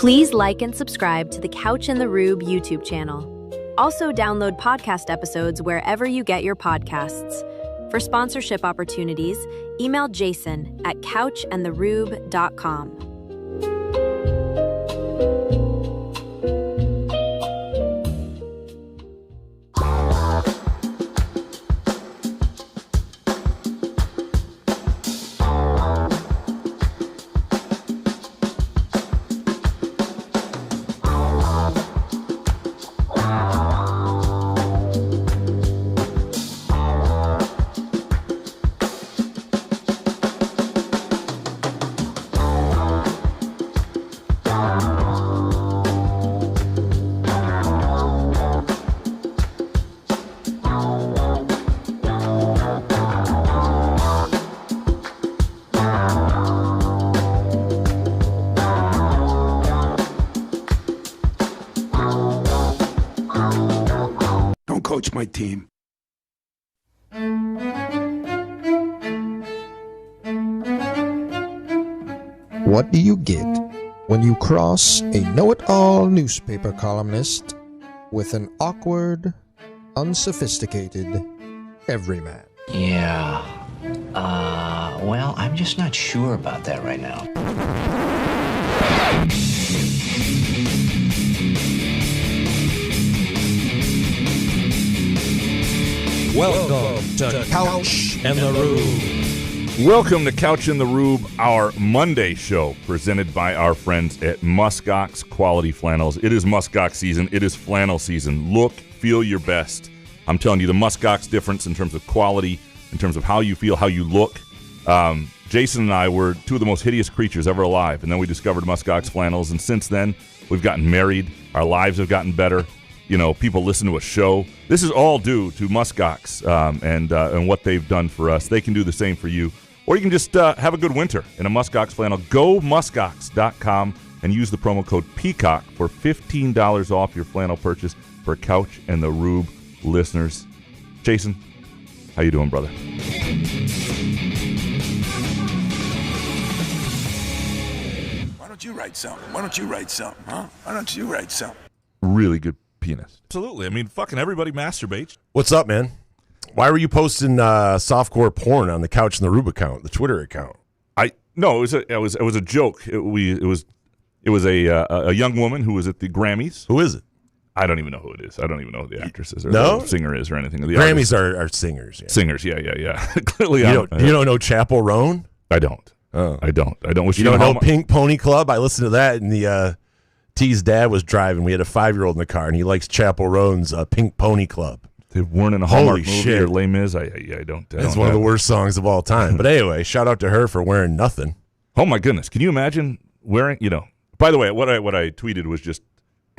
Please like and subscribe to the Couch and the Rube YouTube channel. Also, download podcast episodes wherever you get your podcasts. For sponsorship opportunities, email Jason at couchandtherube.com. Coach my team. What do you get when you cross a know-it-all newspaper columnist with an awkward, unsophisticated everyman? Yeah. Well, I'm just not sure about that right now. Welcome to Couch and the Rube. Welcome to Couch and the Rube, our Monday show, presented by our friends at Muskox Quality Flannels. It is Muskox season. It is flannel season. Look, feel your best. I'm telling you, the Muskox difference in terms of quality, in terms of how you feel, how you look. Jason and I were two of the most hideous creatures ever alive, and then we discovered Muskox flannels, and since then, we've gotten married. Our lives have gotten better. You know, people listen to a show. This is all due to Muskox and what they've done for us. They can do the same for you. Or you can just have a good winter in a Muskox flannel. Go muskox.com and use the promo code PEACOCK for $15 off your flannel purchase for Couch and the Rube listeners. Jason, how you doing, brother? Why don't you write something? Why don't you write something, huh? Why don't you write something? Really good pianist. Absolutely. I mean, fucking everybody masturbates. What's up, man? Why were you posting softcore porn on the Couch and the Rube account, the Twitter account? No, it was a joke. It was a young woman who was at the Grammys. Who is it? I don't even know who it is. I don't even know who the actress is or no? the singer is or anything. The Grammys are singers. Yeah. Singers, yeah. Clearly, you don't know Chapel Roan? I don't. Oh. I don't. You don't know Pink Pony Club? I listened to that, and the T's dad was driving. We had a 5-year-old in the car, and he likes Chapel Roan's Pink Pony Club. They weren't in a Hallmark movie shit. or Les Mis. I don't. It's one of the worst songs of all time. But anyway, shout out to her for wearing nothing. Oh my goodness! Can you imagine wearing? By the way, what I tweeted was just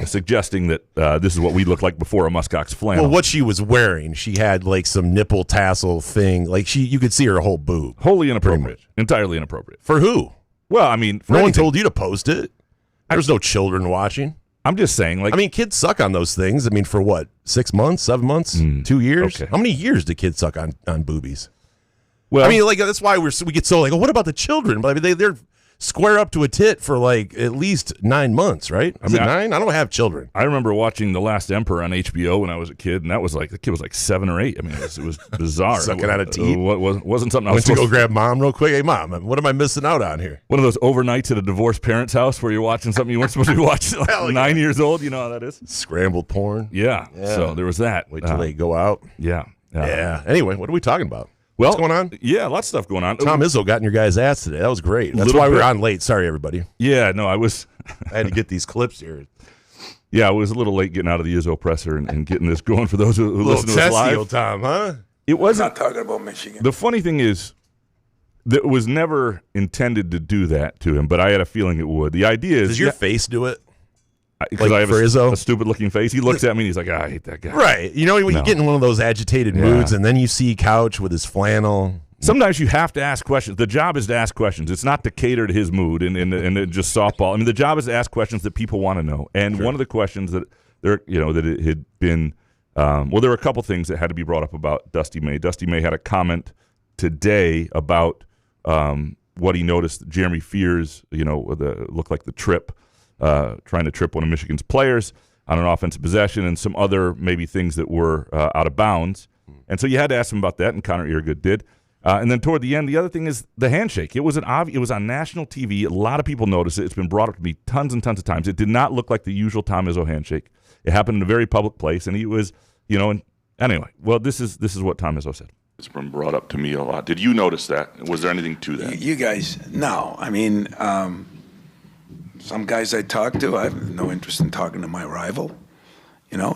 suggesting that this is what we looked like before a Muskox flannel. Well, what she was wearing, she had like some nipple tassel thing. Like you could see her whole boob. Wholly inappropriate. Entirely inappropriate. For who? Well, I mean, no one told you to post it. There's no children watching. I'm just saying, like, I mean, kids suck on those things. I mean, for what? 6 months, 7 months, 2 years? Okay. How many years do kids suck on boobies? Well, I mean, like that's why we get so like, oh, what about the children? But I mean, they're square up to a tit for like at least 9 months, right? Is it 9? I don't have children. I remember watching The Last Emperor on HBO when I was a kid, and that was like the kid was like 7 or 8. I mean, it was bizarre. Sucking out of teeth. Wasn't something I went to go grab mom real quick. Hey, mom, what am I missing out on here? One of those overnights at a divorced parent's house where you're watching something you weren't supposed to be watching. Like 9 years old. You know how that is. Scrambled porn. Yeah. So there was that. Wait till they go out. Yeah. Anyway, what are we talking about? Well, what's going on? Yeah, lots of stuff going on. Tom Izzo got in your guys' ass today. That was great. That's why we're on late. Sorry, everybody. Yeah, no, I had to get these clips here. Yeah, I was a little late getting out of the Izzo presser and getting this going for those who listen to us live. Old Tom, huh? It wasn't. I'm not talking about Michigan. The funny thing is, that it was never intended to do that to him, but I had a feeling it would. The idea is, does your face do it? Because I have a stupid-looking face. He looks at me and he's like, I hate that guy. Right. You know, when you get in one of those agitated moods and then you see Couch with his flannel. Sometimes you have to ask questions. The job is to ask questions. It's not to cater to his mood and just softball. I mean, the job is to ask questions that people want to know. And one of the questions that that it had been, there were a couple things that had to be brought up about Dusty May. Dusty May had a comment today about what he noticed Jeremy Fears, looked like the trip. trying to trip one of Michigan's players on an offensive possession, and some other maybe things that were out of bounds. And so you had to ask him about that, and Connor Eargood did. And then toward the end, the other thing is the handshake. It was on national TV. A lot of people noticed it. It's been brought up to me tons and tons of times. It did not look like the usual Tom Izzo handshake. It happened in a very public place, and he was, and anyway. Well, this is what Tom Izzo said. It's been brought up to me a lot. Did you notice that? Was there anything to that? You guys, no. I mean, some guys I talk to, I have no interest in talking to my rival.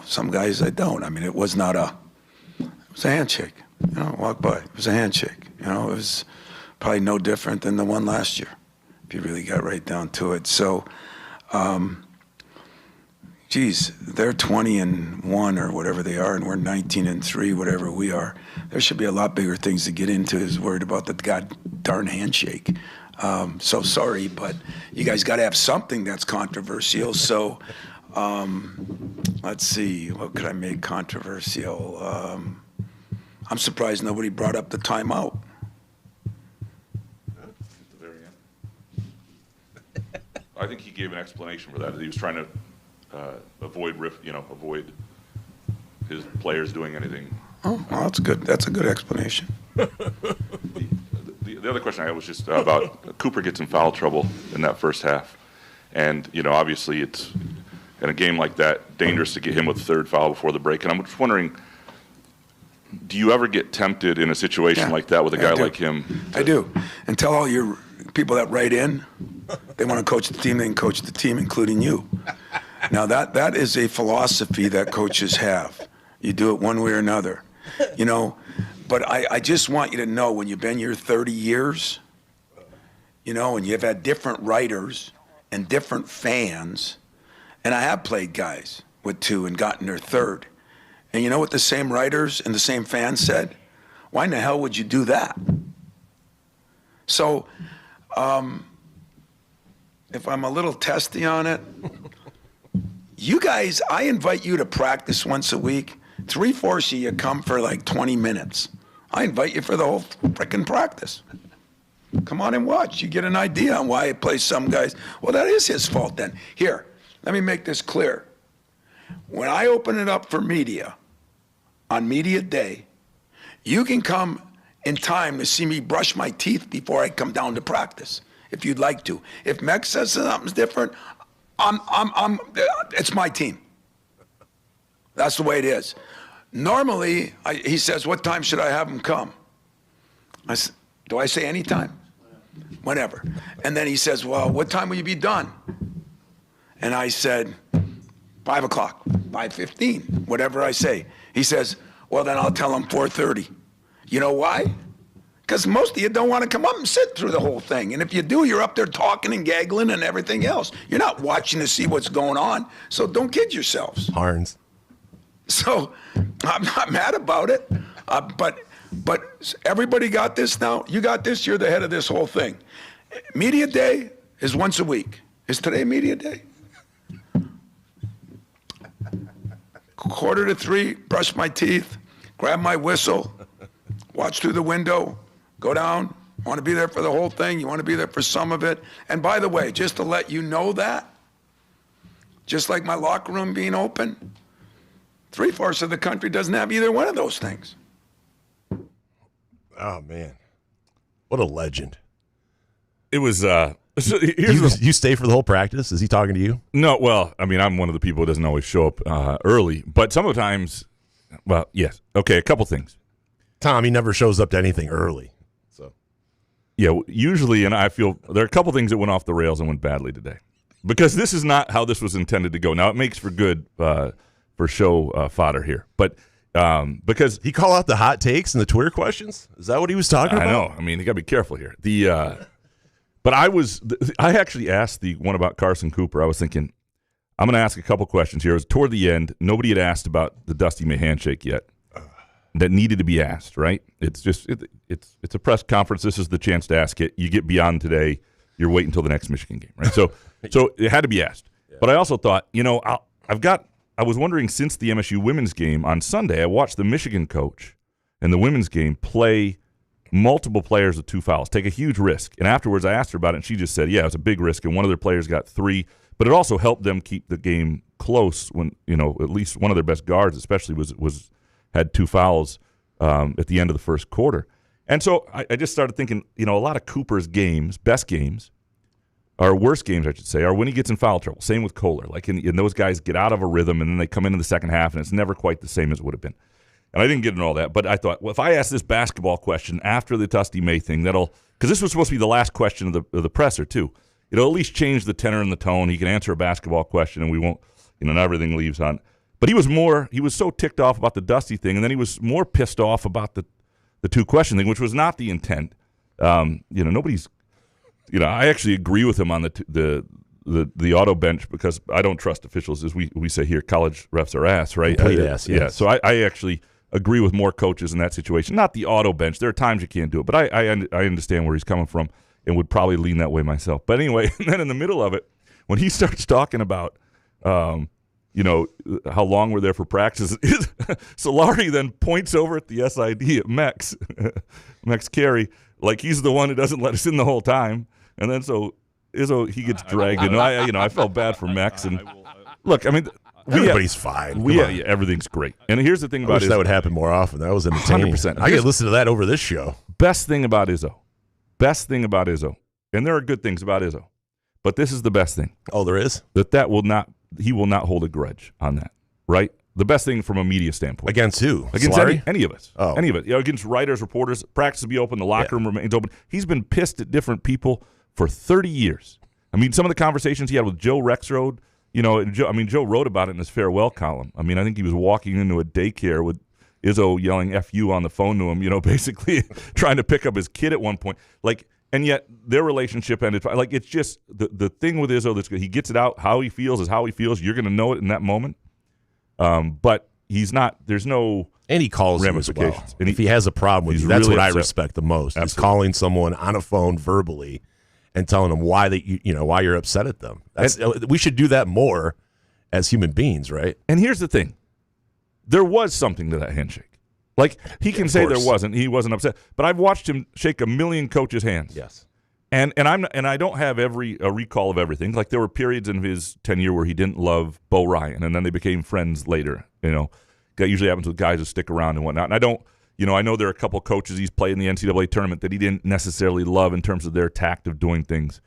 Some guys I don't. I mean, it was a handshake. Walk by. It was a handshake. It was probably no different than the one last year, if you really got right down to it. So, they're 20-1 or whatever they are, and we're 19-3, whatever we are. There should be a lot bigger things to get into. Is worried about the god darn handshake. So sorry, but you guys got to have something that's controversial. So, let's see, what could I make controversial? I'm surprised nobody brought up the timeout. At the very end. I think he gave an explanation for that. He was trying to avoid his players doing anything. Oh, well, that's good. That's a good explanation. The other question I had was just about Cooper gets in foul trouble in that first half. And, obviously it's, in a game like that, dangerous to get him with the third foul before the break. And I'm just wondering, do you ever get tempted in a situation like that with a guy like him? I do. And tell all your people that write in, they want to coach the team, they can coach the team, including you. Now, that is a philosophy that coaches have. You do it one way or another. But I just want you to know, when you've been here 30 years, and you've had different writers and different fans, and I have played guys with two and gotten their third. And you know what the same writers and the same fans said? Why in the hell would you do that? So, if I'm a little testy on it, you guys, I invite you to practice once a week. 3/4 of you come for like 20 minutes. I invite you for the whole frickin' practice. Come on and watch. You get an idea on why he plays some guys. Well, that is his fault then. Here, let me make this clear. When I open it up for media, on media day, you can come in time to see me brush my teeth before I come down to practice, if you'd like to. If Meg says something's different, it's my team. That's the way it is. Normally, he says, what time should I have him come? Do I say any time? Whenever. And then he says, well, what time will you be done? And I said, 5 o'clock, 5:15, whatever I say. He says, well, then I'll tell him 4:30. You know why? Because most of you don't want to come up and sit through the whole thing. And if you do, you're up there talking and gaggling and everything else. You're not watching to see what's going on. So don't kid yourselves. Harns. So I'm not mad about it. But everybody got this now. You got this. You're the head of this whole thing. Media day is once a week. Is today media day? 2:45, brush my teeth, grab my whistle, watch through the window, go down. Want to be there for the whole thing? You want to be there for some of it? And by the way, just to let you know that, just like my locker room being open, 3/4 of the country doesn't have either one of those things. Oh, man. What a legend. It was you stay for the whole practice? Is he talking to you? No, well, I mean, I'm one of the people who doesn't always show up early, but sometimes, well, yes. Okay, a couple things. Tom, he never shows up to anything early. So, yeah, usually, and I feel there are a couple things that went off the rails and went badly today, because this is not how this was intended to go. Now, it makes for good for show fodder here, but because he call out the hot takes and the Twitter questions? Is that what he was talking about? I know. I mean, you got to be careful here. But I actually asked the one about Carson Cooper. I was thinking, I'm going to ask a couple questions here. It was toward the end. Nobody had asked about the Dusty May handshake yet. That needed to be asked, right? It's just it's a press conference. This is the chance to ask it. You get beyond today. You're waiting until the next Michigan game, right? So it had to be asked. Yeah. But I also thought, I was wondering, since the MSU women's game on Sunday, I watched the Michigan coach and the women's game play multiple players with 2 fouls, take a huge risk. And afterwards I asked her about it, and she just said, yeah, it was a big risk, and one of their players got 3, but it also helped them keep the game close when, at least one of their best guards especially had 2 fouls at the end of the first quarter. And so I just started thinking, a lot of Cooper's games, best games, or worst games, I should say, are when he gets in foul trouble. Same with Kohler. And those guys get out of a rhythm, and then they come into the second half, and it's never quite the same as it would have been. And I didn't get into all that, but I thought, well, if I ask this basketball question after the Dusty May thing, because this was supposed to be the last question of the presser, too. It'll at least change the tenor and the tone. He can answer a basketball question, and we won't, not everything leaves on. But he was so ticked off about the Dusty thing, and then he was more pissed off about the 2-question thing, which was not the intent. Nobody's, I actually agree with him on the auto bench, because I don't trust officials, as we say here. College refs are ass, right? Complete ass, yes. Yeah. So I actually agree with more coaches in that situation. Not the auto bench. There are times you can't do it, but I understand where he's coming from and would probably lean that way myself. But anyway, and then in the middle of it, when he starts talking about, how long we're there for practice, Solari then points over at the SID at Mex Carey, like he's the one who doesn't let us in the whole time. And then so Izzo, he gets dragged in. I felt bad for Mex. And look, I mean, everybody's fine. Everything's great. And here's the thing about Izzo. That would happen more often. That was entertaining. 100%. I could listen to that over this show. Best thing about Izzo, and there are good things about Izzo, but this is the best thing. Oh, there is? He will not hold a grudge on that, right? The best thing from a media standpoint. Against who? Against any of us. Oh. Any of it. Against writers, reporters, practice will be open, the locker room remains open. He's been pissed at different people for 30 years. I mean, some of the conversations he had with Joe Rexrode, Joe wrote about it in his farewell column. I mean, I think he was walking into a daycare with Izzo yelling F you on the phone to him, basically trying to pick up his kid at one point. And yet their relationship ended. It's just the thing with Izzo that's good. He gets it out. How he feels is how he feels. You're going to know it in that moment. But he's not. There's no. And he calls ramifications. Well. And if he has a problem with you, that's really what upset. I respect the most. Absolutely. Is calling someone on a phone verbally and telling them why why you're upset at them. We should do that more as human beings, right? And here's the thing: there was something to that handshake. He can say there wasn't. He wasn't upset, but I've watched him shake a million coaches' hands. Yes. And I don't have a recall of everything. There were periods in his tenure where he didn't love Bo Ryan, and then they became friends later. That usually happens with guys who stick around and whatnot. And I don't, I know there are a couple coaches he's played in the NCAA tournament that he didn't necessarily love in terms of their tact of doing things.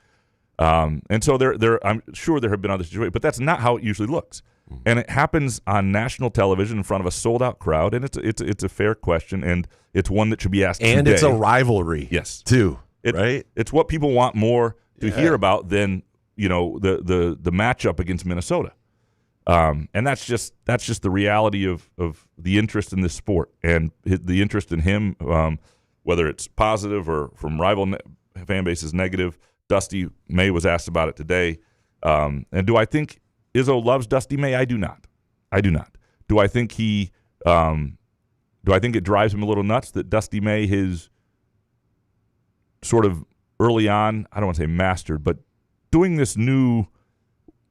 And so I'm sure there have been other situations, but that's not how it usually looks. And it happens on national television in front of a sold-out crowd, and it's a fair question, and it's one that should be asked and today. It's a rivalry, yes, too, right? It's what people want more to hear about than the matchup against Minnesota, and that's just the reality of the interest in this sport and the interest in him, whether it's positive or from rival fan bases negative. Dusty May was asked about it today, and do I think Izzo loves Dusty May? I do not. Do I think it drives him a little nuts that Dusty May has sort of early on, I don't want to say mastered, but doing this new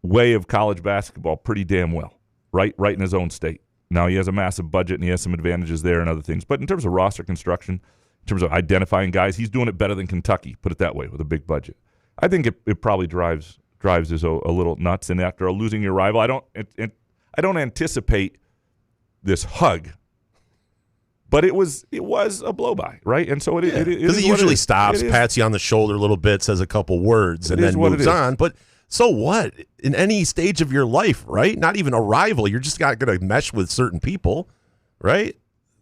way of college basketball pretty damn well, right in his own state. Now he has a massive budget and he has some advantages there and other things, but in terms of roster construction, in terms of identifying guys, he's doing it better than Kentucky, put it that way, with a big budget. I think it probably drives Izzo a little nuts, and after losing your rival, I don't anticipate this hug, but it was a blow by, right? And so it because he usually stops, pats you on the shoulder a little bit, says a couple words, and then moves on. But so what? In any stage of your life, right? Not even a rival, you're just not going to mesh with certain people, right?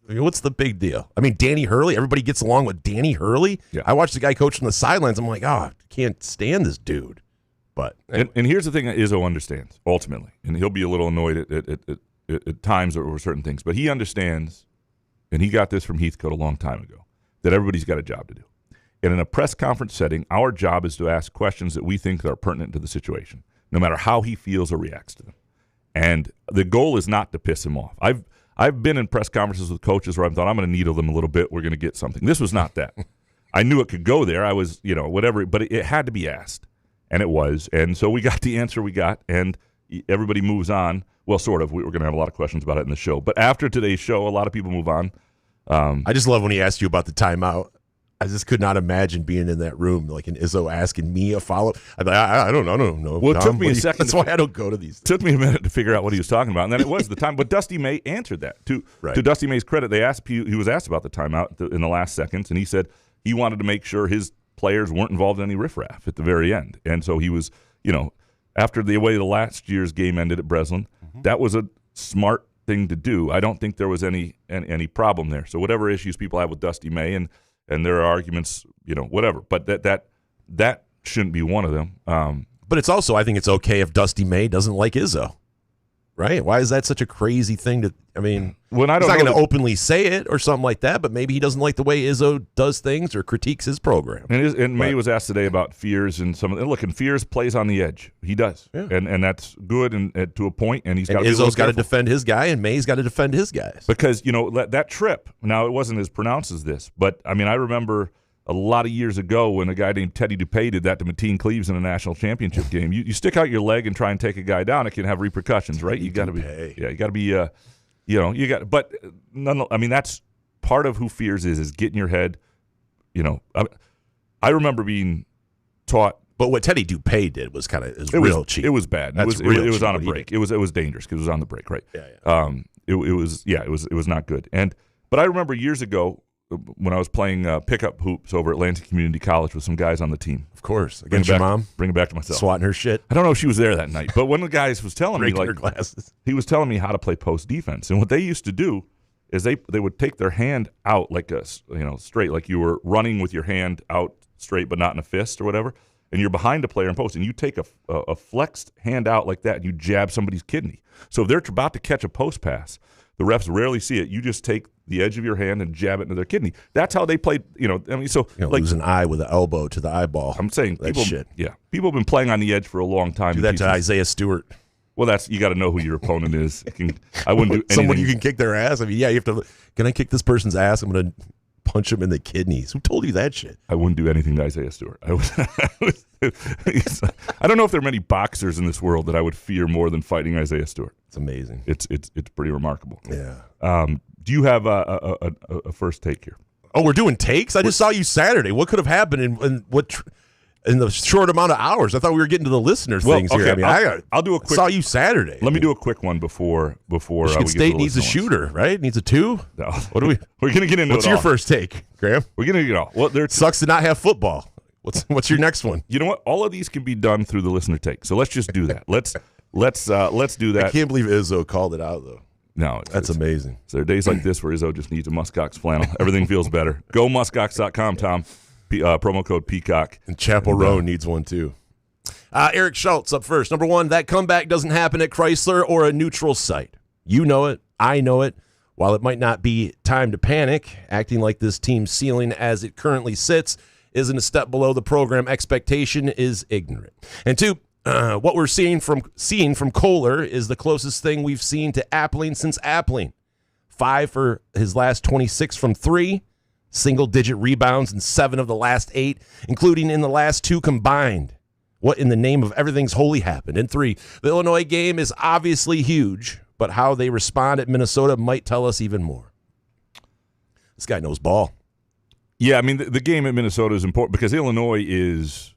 I mean, what's the big deal? I mean, Danny Hurley, everybody gets along with Danny Hurley. Yeah. I watched the guy coach from the sidelines. I'm like, I can't stand this dude. But anyway. And here's the thing that Izzo understands, ultimately, and he'll be a little annoyed at times over certain things, but he understands, and he got this from Heathcote a long time ago, that everybody's got a job to do. And in a press conference setting, our job is to ask questions that we think are pertinent to the situation, no matter how he feels or reacts to them. And the goal is not to piss him off. I've been in press conferences with coaches where I thought, I'm going to needle them a little bit. We're going to get something. This was not that. I knew it could go there. I was, whatever, but it had to be asked. And it was. And so we got the answer we got, and everybody moves on. Well, sort of. We're going to have a lot of questions about it in the show. But after today's show, a lot of people move on. I just love when he asked you about the timeout. I just could not imagine being in that room, like an Izzo asking me a follow-up. I don't know. Well, it took me a second. That's why I don't go to these. It took me a minute to figure out what he was talking about, and then it was the time. But Dusty May answered that. To Dusty May's credit, he was asked about the timeout in the last seconds, and he said he wanted to make sure his players weren't involved in any riffraff at the very end. And so he was, after the way the last year's game ended at Breslin, that was a smart thing to do. I don't think there was any problem there. So whatever issues people have with Dusty May, and there are arguments, whatever. But that shouldn't be one of them. But it's also, I think it's okay if Dusty May doesn't like Izzo, right? Why is that such a crazy thing to? I mean, he's not going to openly say it or something like that, but maybe he doesn't like the way Izzo does things or critiques his program. And May was asked today about Fears and some of look, and Fears plays on the edge. He does, and that's good and to a point. And Izzo's got to defend his guy, and May's got to defend his guys because that trip. Now it wasn't as pronounced as this, but I mean I remember a lot of years ago when a guy named Teddy DuPay did that to Mateen Cleaves in a national championship game. You stick out your leg and try and take a guy down, it can have repercussions, right? You got to be, but I mean, that's part of who Fears is getting your head, I remember being taught. But what Teddy DuPay did was real cheap. It was bad. It was on a break. It was dangerous because it was on the break, right? Yeah. It was not good. But I remember years ago, when I was playing pickup hoops over at Lansing Community College with some guys on the team. Of course. Against your mom? Bring it back to myself. Swatting her shit? I don't know if she was there that night. But one of the guys was telling me, her glasses. He was telling me how to play post defense. And what they used to do is they would take their hand out like straight, like you were running with your hand out straight but not in a fist or whatever. And you're behind a player in post, and you take a flexed hand out like that, and you jab somebody's kidney. So if they're about to catch a post pass, the refs rarely see it. You just take the edge of your hand and jab it into their kidney. That's how they played. Lose an eye with an elbow to the eyeball. I'm saying that shit. Yeah, people have been playing on the edge for a long time. Do that to Isaiah Stewart. Well, you got to know who your opponent is. I wouldn't do anything. Someone you can kick their ass. I mean, you have to. Can I kick this person's ass? I'm going to punch him in the kidneys. Who told you that shit? I wouldn't do anything to Isaiah Stewart. I don't know if there are many boxers in this world that I would fear more than fighting Isaiah Stewart. It's amazing. It's pretty remarkable. Yeah. Do you have a first take here? Oh, we're doing takes? I just saw you Saturday. What could have happened in the short amount of hours? I thought we were getting to the listeners things here. I mean, I'll do a quick. Saw you Saturday. Let me do a quick one before. Michigan State needs a shooter, right? Needs a 2. No. What do we? We're gonna get into. What's your first take, Graham? We're gonna get all. Well, there sucks to not have football. What's your next one? You know what? All of these can be done through the listener take. So let's just do that. Let's do that. I can't believe Izzo called it out though. No, that's amazing. So there are days like this where Izzo just needs a Muskox flannel. Everything feels better. Go muskox.com, Tom. Promo code Peacock. And Chapel Row needs one too. Eric Schultz up first. Number 1, that comeback doesn't happen at Chrysler or a neutral site. You know it. I know it. While it might not be time to panic, acting like this team's ceiling as it currently sits isn't a step below the program expectation is ignorant. And 2, what we're seeing from Kohler is the closest thing we've seen to Appling since Appling. 5 for his last 26 from 3, single-digit rebounds in 7 of the last 8, including in the last 2 combined. What in the name of everything's holy happened? And 3, the Illinois game is obviously huge, but how they respond at Minnesota might tell us even more. This guy knows ball. Yeah, I mean, the game at Minnesota is important because Illinois is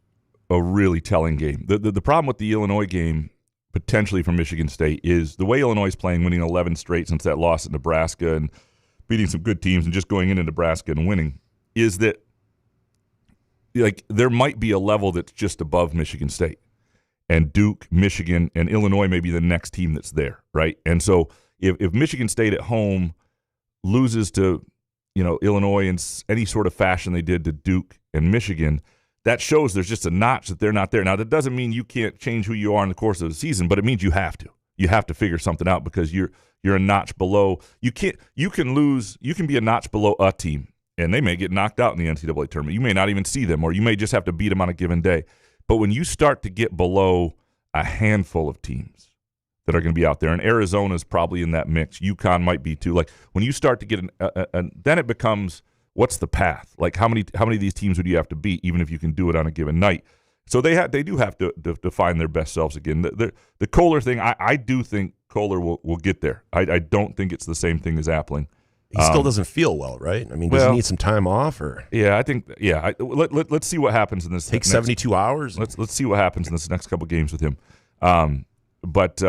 a really telling game. The problem with the Illinois game, potentially from Michigan State, is the way Illinois is playing, winning 11 straight since that loss at Nebraska and beating some good teams and just going into Nebraska and winning, is that there might be a level that's just above Michigan State. And Duke, Michigan, and Illinois may be the next team that's there, right? And so if Michigan State at home loses to Illinois in any sort of fashion they did to Duke and Michigan, that shows there's just a notch that they're not there. Now, that doesn't mean you can't change who you are in the course of the season, but it means you have to. You have to figure something out because you're a notch below. You can be a notch below a team, and they may get knocked out in the NCAA tournament. You may not even see them, or you may just have to beat them on a given day. But when you start to get below a handful of teams that are going to be out there, and Arizona's probably in that mix, UConn might be too. Like when you start to get then it becomes, what's the path? Like how many of these teams would you have to beat, even if you can do it on a given night? So they do have to find their best selves again. The Kohler thing, I do think Kohler will get there. I don't think it's the same thing as Appling. He still doesn't feel well, right? I mean, does he need some time off? Or yeah, I think let's see what happens in this. Take 72 hours. Let's see what happens in this next couple games with him. But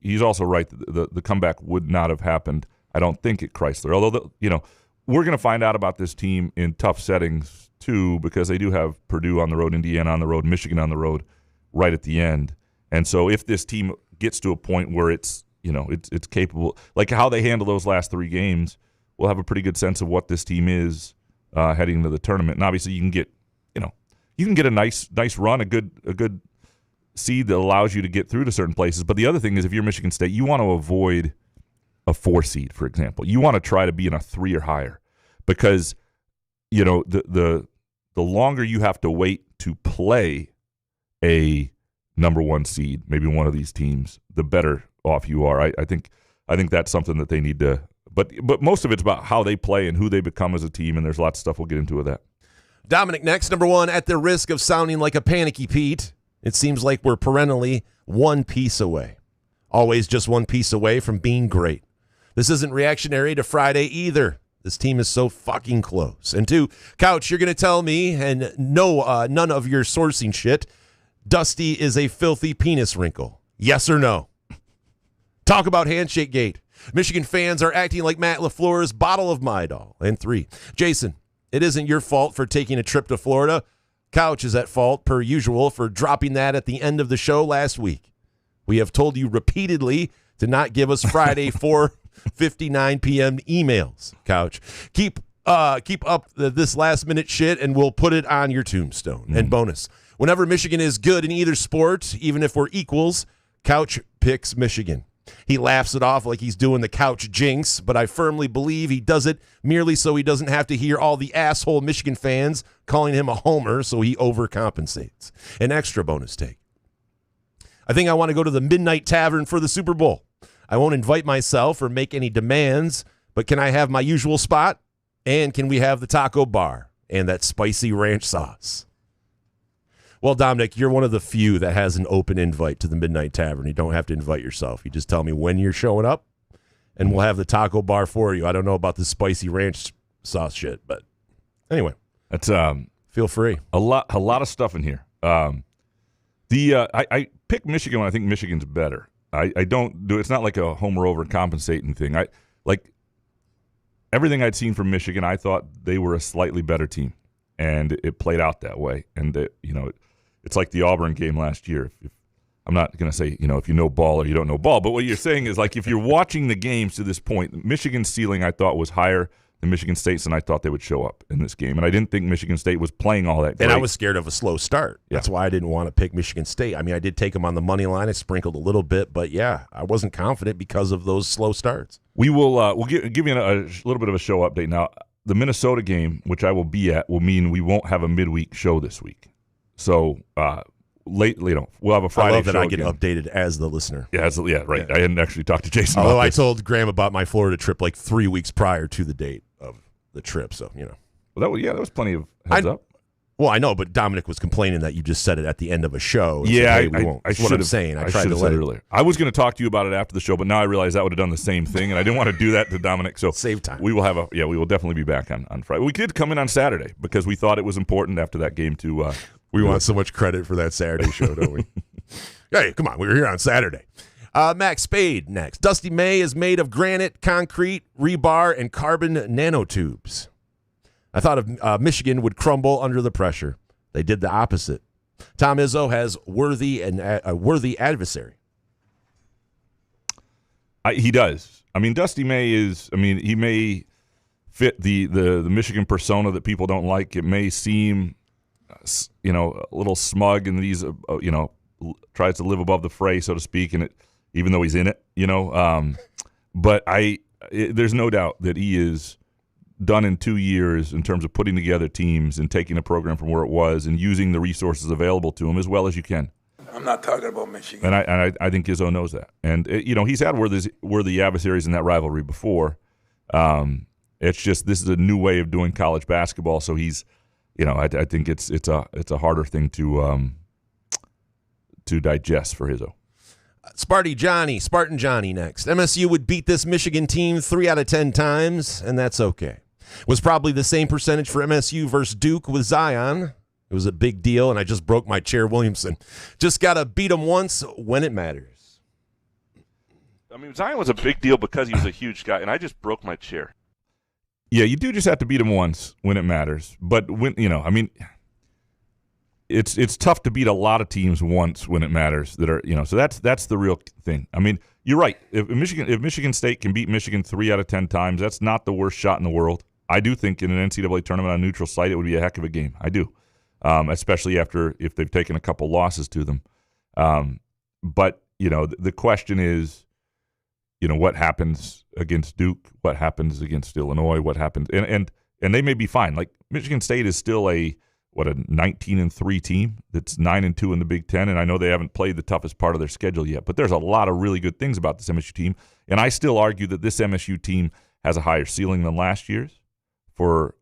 he's also right. The comeback would not have happened, I don't think, at Chrysler. Although we're going to find out about this team in tough settings too, because they do have Purdue on the road, Indiana on the road, Michigan on the road, right at the end. And so if this team gets to a point where it's capable, like how they handle those last 3 games, we'll have a pretty good sense of what this team is heading into the tournament. And obviously, you can get a nice run, a good seed that allows you to get through to certain places. But the other thing is, if you're Michigan State, you want to avoid a 4 seed, for example. You want to try to be in a 3 or higher, because the longer you have to wait to play a number 1 seed, maybe one of these teams, the better off you are. I think that's something that they need to. But most of it's about how they play and who they become as a team, and there's lots of stuff we'll get into with that. Dominic next, number 1, at the risk of sounding like a panicky Pete, it seems like we're perennially 1 piece away. Always just 1 piece away from being great. This isn't reactionary to Friday either. This team is so fucking close. And 2, Couch, you're going to tell me, and none of your sourcing shit, Dusty is a filthy penis wrinkle. Yes or no? Talk about handshake gate. Michigan fans are acting like Matt LaFleur's bottle of Midol. And 3, Jason, it isn't your fault for taking a trip to Florida. Couch is at fault, per usual, for dropping that at the end of the show last week. We have told you repeatedly to not give us Friday 4:59 p.m. emails. Couch, keep up this last-minute shit, and we'll put it on your tombstone. And bonus, whenever Michigan is good in either sport, even if we're equals, Couch picks Michigan. He laughs it off like he's doing the Couch jinx, but I firmly believe he does it merely so he doesn't have to hear all the asshole Michigan fans calling him a homer, so he overcompensates. An extra bonus take. I think I want to go to the Midnight Tavern for the Super Bowl. I won't invite myself or make any demands, but can I have my usual spot? And can we have the taco bar and that spicy ranch sauce? Well, Dominic, you're one of the few that has an open invite to the Midnight Tavern. You don't have to invite yourself. You just tell me when you're showing up, and we'll have the taco bar for you. I don't know about the spicy ranch sauce shit, but anyway, that's feel free. A lot of stuff in here. I pick Michigan when I think Michigan's better. I don't do. It's not like a homer overcompensating thing. I like everything I'd seen from Michigan. I thought they were a slightly better team, and it played out that way. And it's like the Auburn game last year. If I'm not going to say, if you know ball or you don't know ball, but what you're saying is, like, if you're watching the games to this point, Michigan's ceiling I thought was higher than Michigan State's, and I thought they would show up in this game. And I didn't think Michigan State was playing all that great. And I was scared of a slow start. Yeah. That's why I didn't want to pick Michigan State. I mean, I did take them on the money line. I sprinkled a little bit, but yeah, I wasn't confident because of those slow starts. We will we'll give you a little bit of a show update now. The Minnesota game, which I will be at, will mean we won't have a midweek show this week. So we'll have a Friday show. I love that I get updated as the listener. Yeah, right. Yeah. I hadn't actually talked to Jason Although about I this. told Graham about my Florida trip like 3 weeks prior to the date of the trip, so Well, that was plenty of heads up. Well, I know, but Dominic was complaining that you just said it at the end of a show. Yeah, said, hey, we won't. That's what I'm saying. I tried to let it earlier. I was going to talk to you about it after the show, but now I realize that would have done the same thing, and I didn't want to do that to Dominic. So save time. We will we will definitely be back on Friday. We did come in on Saturday because we thought it was important after that game to. We want so much credit for that Saturday show, don't we? Hey, come on, we were here on Saturday. Max Spade next. Dusty May is made of granite, concrete, rebar, and carbon nanotubes. I thought of Michigan would crumble under the pressure. They did the opposite. Tom Izzo has a worthy adversary. He does. I mean, Dusty May is. I mean, he may fit the Michigan persona that people don't like. It may seem, a little smug, and he's tries to live above the fray, so to speak. And even though he's in it, but there's no doubt that he is done in 2 years in terms of putting together teams and taking a program from where it was and using the resources available to him as well as you can. I'm not talking about Michigan. And I think Izzo knows that. And, he's had worthy adversaries in that rivalry before. It's just this is a new way of doing college basketball, so he's, I think it's a harder thing to digest for Izzo. Spartan Johnny next. MSU would beat this Michigan team 3 out of 10 times, and that's okay. Was probably the same percentage for MSU versus Duke with Zion. It was a big deal, and I just broke my chair, Williamson. Just got to beat them once when it matters. I mean, Zion was a big deal because he was a huge guy, and I just broke my chair. Yeah, you do just have to beat them once when it matters. But when it's tough to beat a lot of teams once when it matters. So that's the real thing. I mean, you're right. If Michigan State can beat Michigan 3 out of 10 times, that's not the worst shot in the world. I do think in an NCAA tournament on a neutral site, it would be a heck of a game. I do. Especially if they've taken a couple losses to them. But, the question is, what happens against Duke? What happens against Illinois? What happens? And they may be fine. Like, Michigan State is still a 19-3 team that's 9-2 in the Big Ten, and I know they haven't played the toughest part of their schedule yet, but there's a lot of really good things about this MSU team, and I still argue that this MSU team has a higher ceiling than last year's for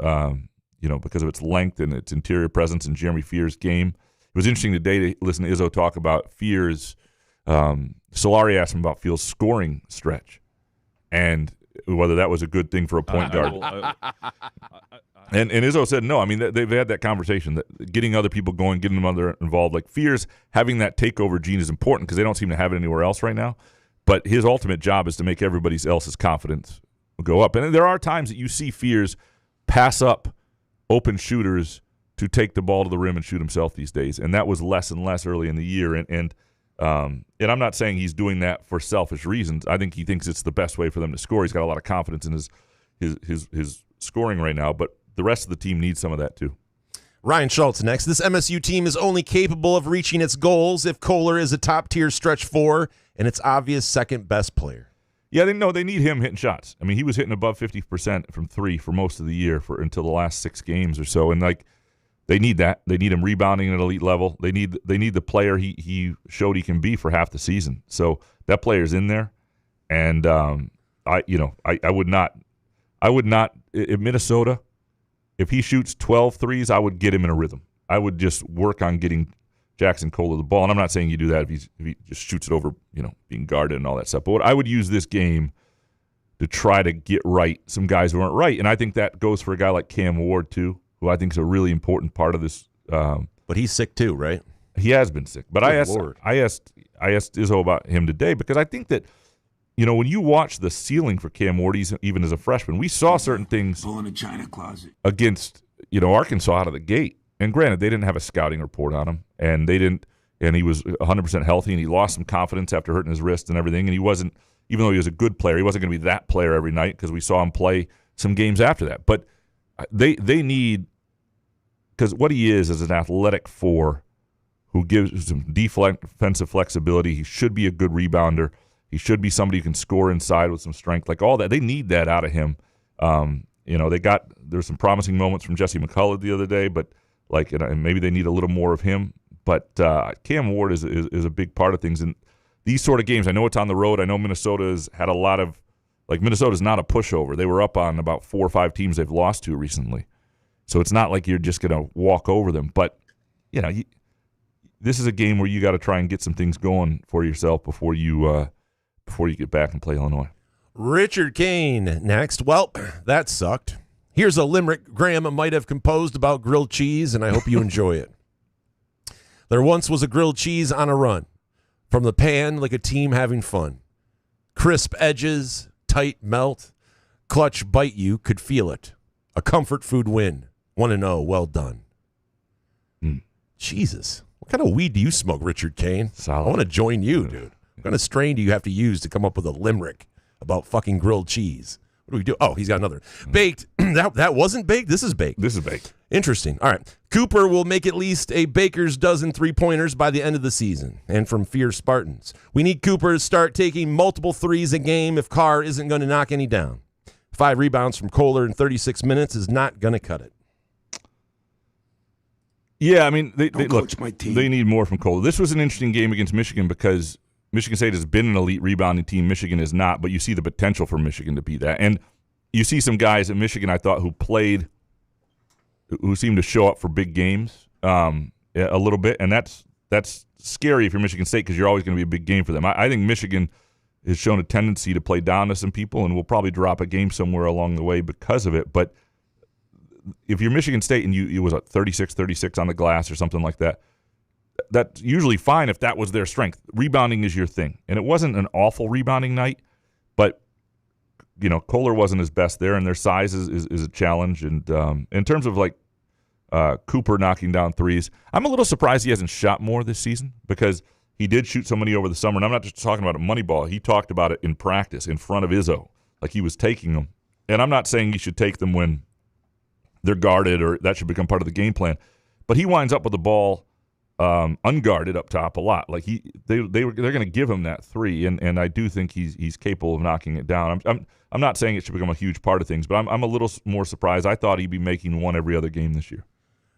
because of its length and its interior presence and Jeremy Fears' game. It was interesting today to listen to Izzo talk about Fears. Solari asked him about Fears' scoring stretch and whether that was a good thing for a point guard. And Izzo said no. I mean, they've had that conversation, that getting other people going, getting them involved. Like, Fears having that takeover gene is important because they don't seem to have it anywhere else right now. But his ultimate job is to make everybody else's confidence go up. And there are times that you see Fears pass up open shooters to take the ball to the rim and shoot himself these days, and that was less and less early in the year. And I'm not saying he's doing that for selfish reasons. I think he thinks it's the best way for them to score. He's got a lot of confidence in his scoring right now, but the rest of the team needs some of that too. Ryan Schultz next. This MSU team is only capable of reaching its goals if Kohler is a top-tier stretch 4 and its obvious second-best player. Yeah, they need him hitting shots. I mean, he was hitting above 50% from 3 for most of the year until the last 6 games or so, and they need that. They need him rebounding at an elite level. They need the player he showed he can be for half the season. So that player's in there, and I would not in Minnesota. If he shoots 12 threes, I would get him in a rhythm. I would just work on getting Jackson Kohler the ball. And I'm not saying you do that if he just shoots it over, being guarded and all that stuff. But I would use this game to try to get right some guys who aren't right. And I think that goes for a guy like Cam Ward, too, who I think is a really important part of this. But he's sick, too, right? He has been sick. But I asked Izzo about him today because I think that, when you watch the ceiling for Cam Ward, even as a freshman, we saw certain things Pulling a china closet against, Arkansas out of the gate. And granted, they didn't have a scouting report on him, and he was 100% healthy, and he lost some confidence after hurting his wrist and everything. And he wasn't, even though he was a good player, he wasn't going to be that player every night because we saw him play some games after that. But they need, because what he is an athletic 4 who gives some defensive flexibility. He should be a good rebounder. He should be somebody who can score inside with some strength, like all that. They need that out of him. There's some promising moments from Jesse McCullough the other day, but and maybe they need a little more of him. But Cam Ward is a big part of things. And these sort of games, I know it's on the road. I know Minnesota's had a lot of, Minnesota's not a pushover. They were up on about 4 or 5 teams they've lost to recently. So it's not like you're just going to walk over them. But, this is a game where you got to try and get some things going for yourself before you get back and play Illinois. Richard Kane next. Well, that sucked. Here's a limerick Graham might have composed about grilled cheese, and I hope you enjoy it. There once was a grilled cheese on a run, from the pan like a team having fun. Crisp edges, tight melt, clutch bite you could feel it. A comfort food win. 1-0, well done. Jesus. What kind of weed do you smoke, Richard Kane? Solid. I want to join you, dude. What kind of strain do you have to use to come up with a limerick about fucking grilled cheese? What do we do? Oh, he's got another. Baked. That wasn't baked? This is baked. This is baked. Interesting. All right. Cooper will make at least a baker's dozen 3-pointers by the end of the season. And from Fierce Spartans, we need Cooper to start taking multiple threes a game if Carr isn't going to knock any down. 5 rebounds from Kohler in 36 minutes is not going to cut it. Yeah, I mean, they need more from Kohler. This was an interesting game against Michigan because Michigan State has been an elite rebounding team. Michigan is not, but you see the potential for Michigan to be that. And you see some guys at Michigan, I thought, who seemed to show up for big games a little bit, and that's that's scary if you're Michigan State because you're always going to be a big game for them. I think Michigan has shown a tendency to play down to some people and will probably drop a game somewhere along the way because of it. But if you're Michigan State and you was 36-36 on the glass or something like that, that's usually fine if that was their strength. Rebounding is your thing. And it wasn't an awful rebounding night, but Kohler wasn't his best there, and their size is a challenge. And in terms of like Cooper knocking down threes, I'm a little surprised he hasn't shot more this season because he did shoot so many over the summer. And I'm not just talking about a money ball. He talked about it in practice in front of Izzo, like he was taking them. And I'm not saying he should take them when they're guarded or that should become part of the game plan. But he winds up with the ball unguarded up top a lot. Like they're going to give him that three, and I do think he's capable of knocking it down. I'm not saying it should become a huge part of things, but I'm a little more surprised. I thought he'd be making one every other game this year.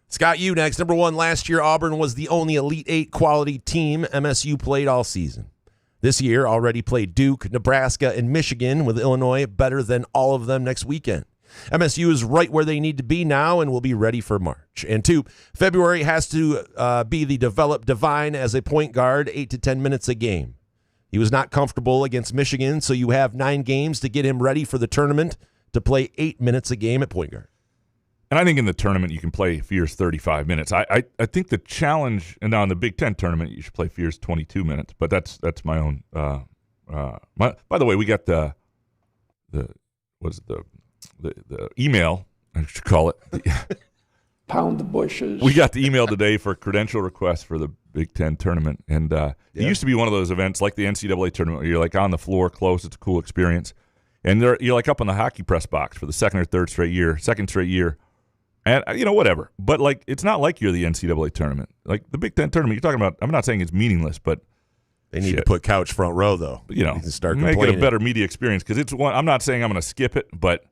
Scott, you next. Number 1 last year, Auburn was the only Elite 8 quality team MSU played all season. This year already played Duke, Nebraska, and Michigan, with Illinois better than all of them next weekend. MSU is right where they need to be now and will be ready for March. And 2, February has to be the developed Divine as a point guard, 8 to 10 minutes a game. He was not comfortable against Michigan, so you have 9 games to get him ready for the tournament to play 8 minutes a game at point guard. And I think in the tournament you can play Fears 35 minutes. I think the challenge, and now in the Big Ten tournament you should play Fears 22 minutes. But that's my own. By the way, we got the email, I should call it. Pound the bushes. We got the email today for credential requests for the Big Ten tournament, and it used to be one of those events like the NCAA tournament where you're like on the floor close. It's a cool experience, and you're like up in the hockey press box for the second straight year. And, whatever. But, like, it's not like you're the NCAA tournament. Like, the Big Ten tournament, you're talking about, I'm not saying it's meaningless, but they need to put couch front row, though. You can start make it a better media experience. Because it's one, I'm not saying I'm going to skip it, but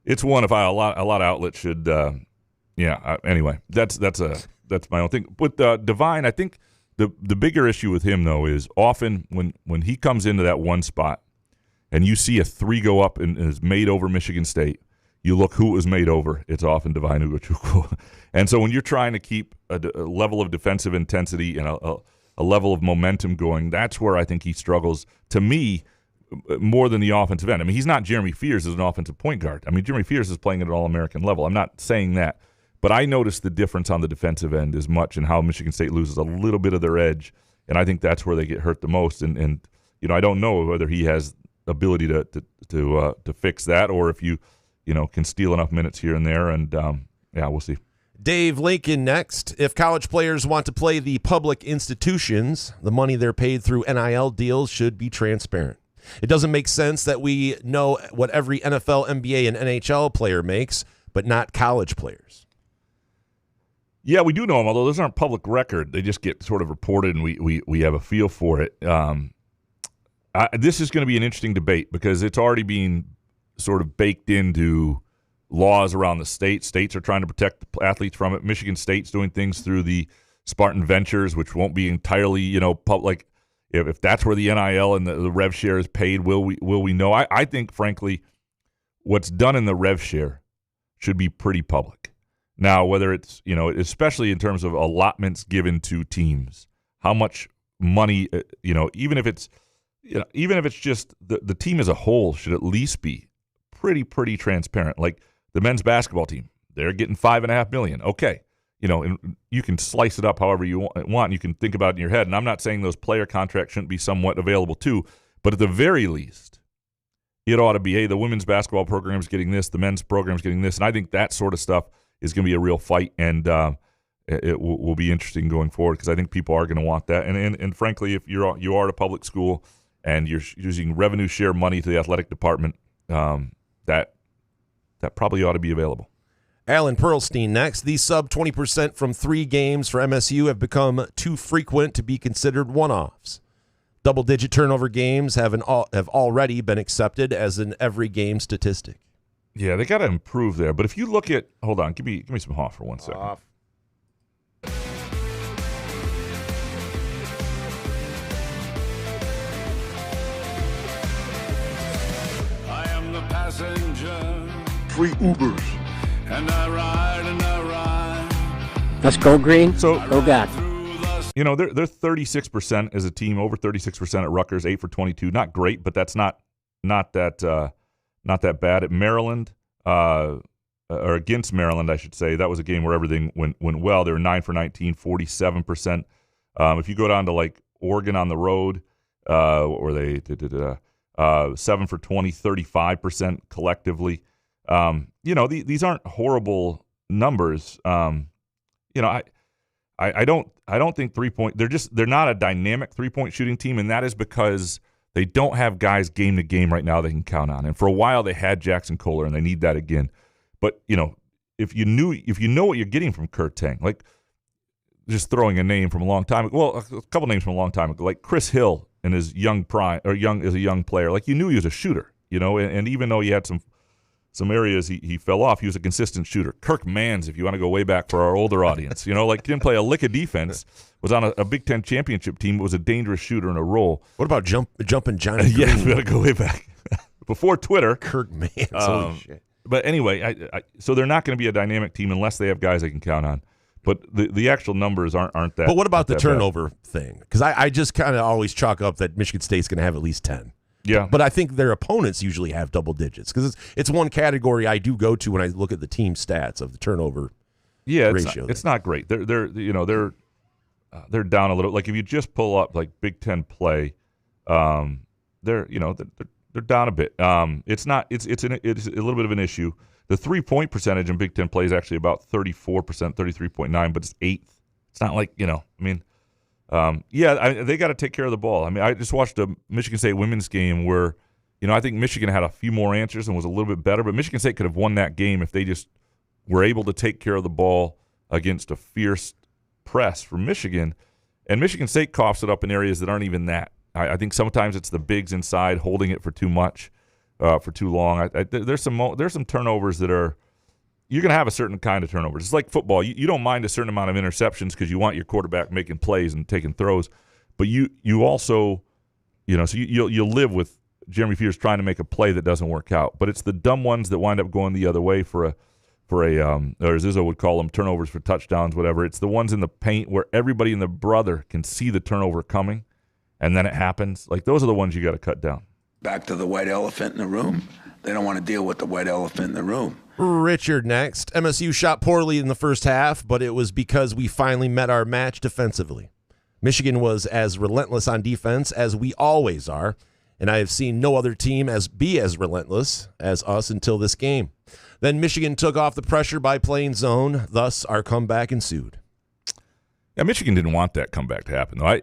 it's one if a lot of outlets should, anyway, that's my own thing. With Divine, I think the bigger issue with him, though, is often when he comes into that one spot and you see a 3 go up and is made over Michigan State, you look who it was made over, it's often Divine Ugochukwu. And so when you're trying to keep a level of defensive intensity and a level of momentum going, that's where I think he struggles, to me, more than the offensive end. I mean, he's not Jeremy Fears as an offensive point guard. I mean, Jeremy Fears is playing at an All-American level. I'm not saying that. But I noticed the difference on the defensive end as much and how Michigan State loses a little bit of their edge, and I think that's where they get hurt the most. And I don't know whether he has ability to fix that or if you can steal enough minutes here and there, and we'll see. Dave Lincoln next. If college players want to play the public institutions, the money they're paid through NIL deals should be transparent. It doesn't make sense that we know what every NFL, NBA, and NHL player makes, but not college players. Yeah, we do know them, although those aren't public record. They just get sort of reported, and we have a feel for it. This is going to be an interesting debate because it's already being sort of baked into laws around the state. States are trying to protect athletes from it. Michigan State's doing things through the Spartan Ventures, which won't be entirely, public. If that's where the NIL and the rev share is paid, will we know? I think, frankly, what's done in the rev share should be pretty public. Now, whether it's, especially in terms of allotments given to teams, how much money, even if it's just the team as a whole should at least be pretty transparent. Like the men's basketball team, they're getting $5.5 million. Okay, and you can slice it up however you want. You can think about it in your head. And I'm not saying those player contracts shouldn't be somewhat available too, but at the very least, it ought to be, hey, the women's basketball program is getting this, the men's program is getting this, and I think that sort of stuff is going to be a real fight, and it will be interesting going forward because I think people are going to want that. And frankly, if you are at a public school and you're using revenue share money to the athletic department, that probably ought to be available. Alan Perlstein next. These sub 20% from 3 games for MSU have become too frequent to be considered one-offs. Double-digit turnover games have already been accepted as an every game statistic. Yeah, they got to improve there. But if you look at, hold on, give me some Hoff for 1 second. Hoff. Free Ubers. And I ride and I ride. Let's go green. So, oh God. they're 36% as a team, over 36% at Rutgers, 8 for 22. Not great, but that's not that bad. At Maryland, or against Maryland, I should say, that was a game where everything went well. They were 9 for 19, 47%. If you go down to like Oregon on the road, or they did 7 for 20, 35% collectively. These aren't horrible numbers. I don't think 3-point. They're not a dynamic 3-point shooting team, and that is because they don't have guys game to game right now they can count on. And for a while they had Jackson Kohler, and they need that again. But if you know what you're getting from Kurt Tang, like just throwing a name from a long time ago, well, a couple names from a long time ago, like Chris Hill in his young prime, or young as a young player, like you knew he was a shooter, and even though he had some areas he fell off, he was a consistent shooter. Kirk Mans, if you want to go way back for our older audience, like didn't play a lick of defense, was on a Big Ten championship team, was a dangerous shooter in a role. What about jumping Johnny Green? Yes, we got to go way back before Twitter. Kirk Mans, holy shit. But anyway, so they're not going to be a dynamic team unless they have guys they can count on. But the actual numbers aren't that. But what about the turnover bad thing? Because I just kind of always chalk up that Michigan State's going to have at least 10. Yeah. But I think their opponents usually have double digits, because it's one category I do go to when I look at the team stats of the turnover ratio. It's not great. They're down a little. Like if you just pull up like Big Ten play, they're down a bit. It's a little bit of an issue. The 3-point percentage in Big Ten play is actually about 34%, 33.9, but it's 8th. It's not like, they got to take care of the ball. I mean, I just watched a Michigan State women's game where, I think Michigan had a few more answers and was a little bit better, but Michigan State could have won that game if they just were able to take care of the ball against a fierce press from Michigan. And Michigan State coughs it up in areas that aren't even that. I think sometimes it's the bigs inside holding it for too much. For too long. There's some turnovers that are, you're going to have a certain kind of turnovers. It's like football. You don't mind a certain amount of interceptions because you want your quarterback making plays and taking throws, but you also, so you'll live with Jeremy Fears trying to make a play that doesn't work out. But it's the dumb ones that wind up going the other way for a or as Izzo would call them, turnovers for touchdowns, whatever. It's the ones in the paint where everybody and their brother can see the turnover coming, and then it happens. Like those are the ones you got to cut down. Back to the white elephant in the room. They don't want to deal with the white elephant in the room. Richard next. MSU shot poorly in the first half, but it was because we finally met our match defensively. Michigan was as relentless on defense as we always are, and I have seen no other team be as relentless as us until this game. Then Michigan took off the pressure by playing zone, thus our comeback ensued. Yeah, Michigan didn't want that comeback to happen, though.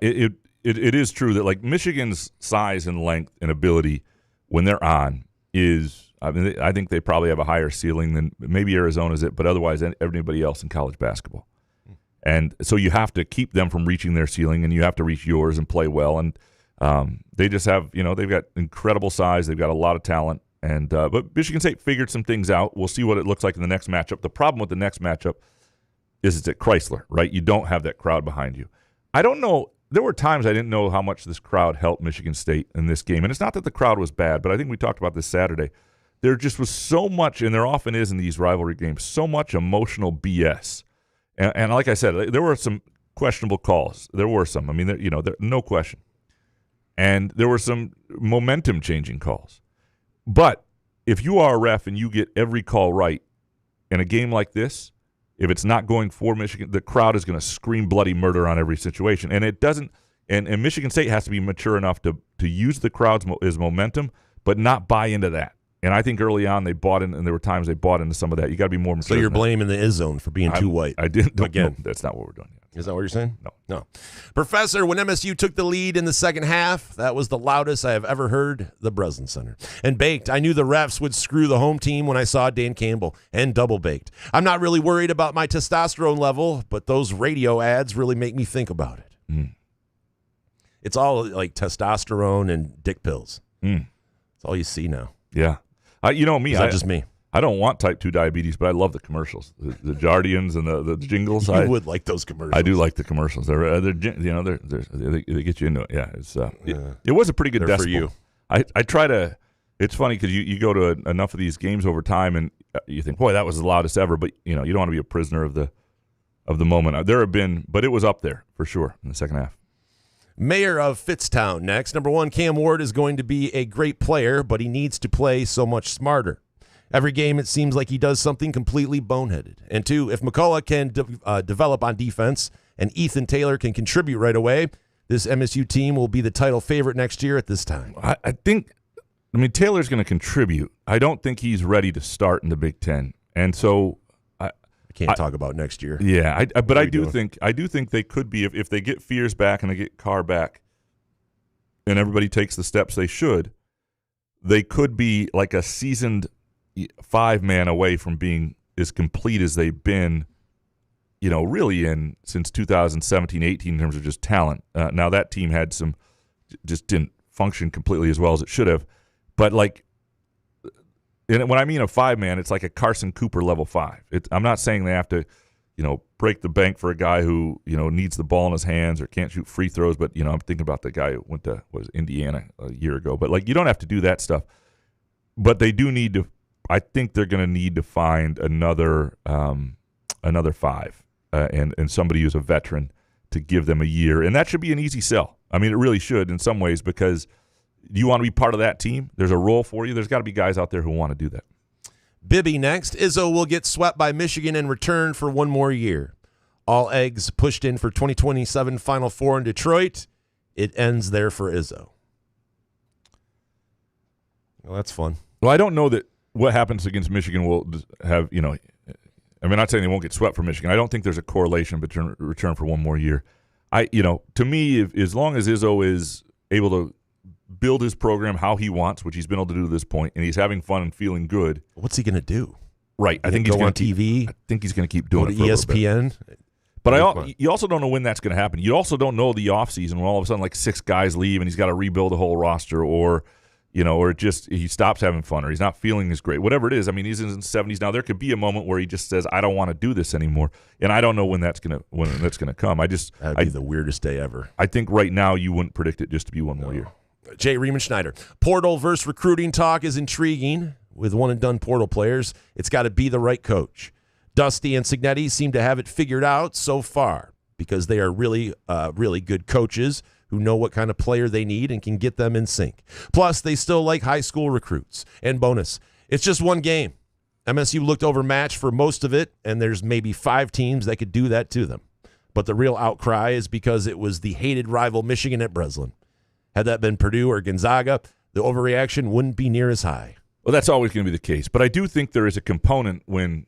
It is true that like Michigan's size and length and ability when they're on is, I think they probably have a higher ceiling than maybe Arizona's but otherwise everybody else in college basketball. And so you have to keep them from reaching their ceiling, and you have to reach yours and play well. And they just have, they've got incredible size. They've got a lot of talent. And but Michigan State figured some things out. We'll see what it looks like in the next matchup. The problem with the next matchup is it's at Chrysler, right? You don't have that crowd behind you. I don't know. There were times I didn't know how much this crowd helped Michigan State in this game. And it's not that the crowd was bad, but I think we talked about this Saturday. There just was so much, and there often is in these rivalry games, so much emotional BS. And like I said, there were some questionable calls. There were some. I mean, there, no question. And there were some momentum-changing calls. But if you are a ref and you get every call right in a game like this, if it's not going for Michigan, the crowd is going to scream bloody murder on every situation. And it doesn't. And Michigan State has to be mature enough to use the crowd as momentum, but not buy into that. And I think early on they bought in, and there were times they bought into some of that. You got to be more mature. So you're blaming the Izzo for being too white. I didn't. Again, no, that's not what we're doing. Is that what you're saying? No. Professor, when MSU took the lead in the second half, that was the loudest I have ever heard the Breslin Center. And baked, I knew the refs would screw the home team when I saw Dan Campbell. And double baked. I'm not really worried about my testosterone level, but those radio ads really make me think about it. It's all like testosterone and dick pills. That's all you see now. Yeah. Me. Is that just me? I don't want type 2 diabetes, but I love the commercials, the Jardians and the jingles. You would like those commercials. I do like the commercials. They get you into it. Yeah, it was a pretty good decibel. For you. I try to. It's funny because you go to enough of these games over time, and you think, boy, that was the loudest ever. But you don't want to be a prisoner of of the moment. There have been, but it was up there for sure in the second half. Mayor of Fittstown next. Number 1, Cam Ward is going to be a great player, but he needs to play so much smarter. Every game, it seems like he does something completely boneheaded. And 2, if McCullough can develop on defense and Ethan Taylor can contribute right away, this MSU team will be the title favorite next year at this time. I think Taylor's going to contribute. I don't think he's ready to start in the Big Ten. And so I can't talk about next year. Yeah, but I do think they could be, if they get Fears back and they get Carr back and everybody takes the steps they should, they could be like a seasoned 5-man away from being as complete as they've been, really since 2017-18 in terms of just talent. Now that team had just didn't function completely as well as it should have. But and when I mean a 5-man, it's like a Carson Cooper level 5. I'm not saying they have to, break the bank for a guy who, needs the ball in his hands or can't shoot free throws. But, I'm thinking about the guy who went to Indiana a year ago. But, you don't have to do that stuff. But they do need to. I think they're going to need to find another 5 and somebody who's a veteran to give them a year. And that should be an easy sell. I mean, it really should in some ways, because you want to be part of that team. There's a role for you. There's got to be guys out there who want to do that. Bibby next. Izzo will get swept by Michigan in return for one more year. All eggs pushed in for 2027 Final Four in Detroit. It ends there for Izzo. Well, that's fun. Well, I don't know that what happens against Michigan will have, I'm not saying they won't get swept for Michigan. I don't think there's a correlation between return for one more year. To me, as long as Izzo is able to build his program how he wants, which he's been able to do to this point, and he's having fun and feeling good. What's he going to do? Right. I think he's going to TV. I think he's going to keep doing go it to for ESPN. But you also don't know when that's going to happen. You also don't know the offseason when all of a sudden 6 guys leave and he's got to rebuild the whole roster, or just he stops having fun, or he's not feeling as great. Whatever it is, he's in his 70s now. There could be a moment where he just says, "I don't want to do this anymore," and I don't know when that's gonna come. That'd be the weirdest day ever. I think right now you wouldn't predict it just to be one more year. Jay Riemann-Schneider. Portal versus recruiting talk is intriguing. With one-and-done portal players, it's got to be the right coach. Dusty and Signetti seem to have it figured out so far because they are really, really good coaches who know what kind of player they need and can get them in sync. Plus, they still like high school recruits. And bonus, it's just one game. MSU looked overmatched for most of it, and there's maybe 5 teams that could do that to them. But the real outcry is because it was the hated rival Michigan at Breslin. Had that been Purdue or Gonzaga, the overreaction wouldn't be near as high. Well, that's always going to be the case. But I do think there is a component when,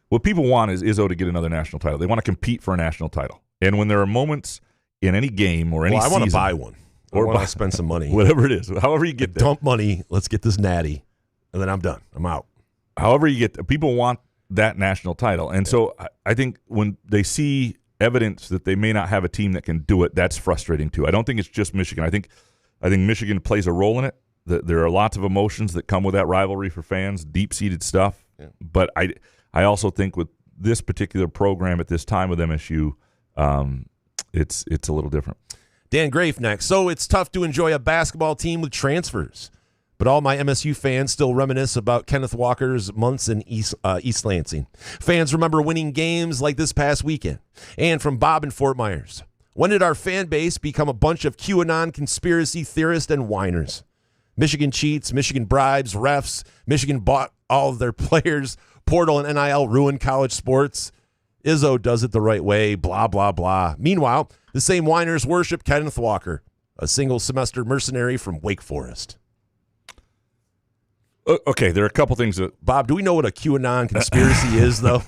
what people want is Izzo to get another national title. They want to compete for a national title. And when there are moments in any game or any season. I want to buy one. Or want to spend some money. Whatever it is. However you get there. Dump money. Let's get this natty. And then I'm done. I'm out. However you get there. People want that national title. And so I think when they see evidence that they may not have a team that can do it, that's frustrating too. I don't think it's just Michigan. I think Michigan plays a role in it. There are lots of emotions that come with that rivalry for fans, deep-seated stuff. Yeah. But I also think with this particular program at this time with MSU, it's a little different. Dan Grafe next. So it's tough to enjoy a basketball team with transfers, but all my MSU fans still reminisce about Kenneth Walker's months in East Lansing. Fans remember winning games like this past weekend. And from Bob in Fort Myers, when did our fan base become a bunch of QAnon conspiracy theorists and whiners? Michigan cheats, Michigan bribes, refs, Michigan bought all of their players, portal and NIL ruined college sports. Izzo does it the right way, blah, blah, blah. Meanwhile, the same whiners worship Kenneth Walker, a single-semester mercenary from Wake Forest. Okay, there are a couple things that... Bob, do we know what a QAnon conspiracy is, though?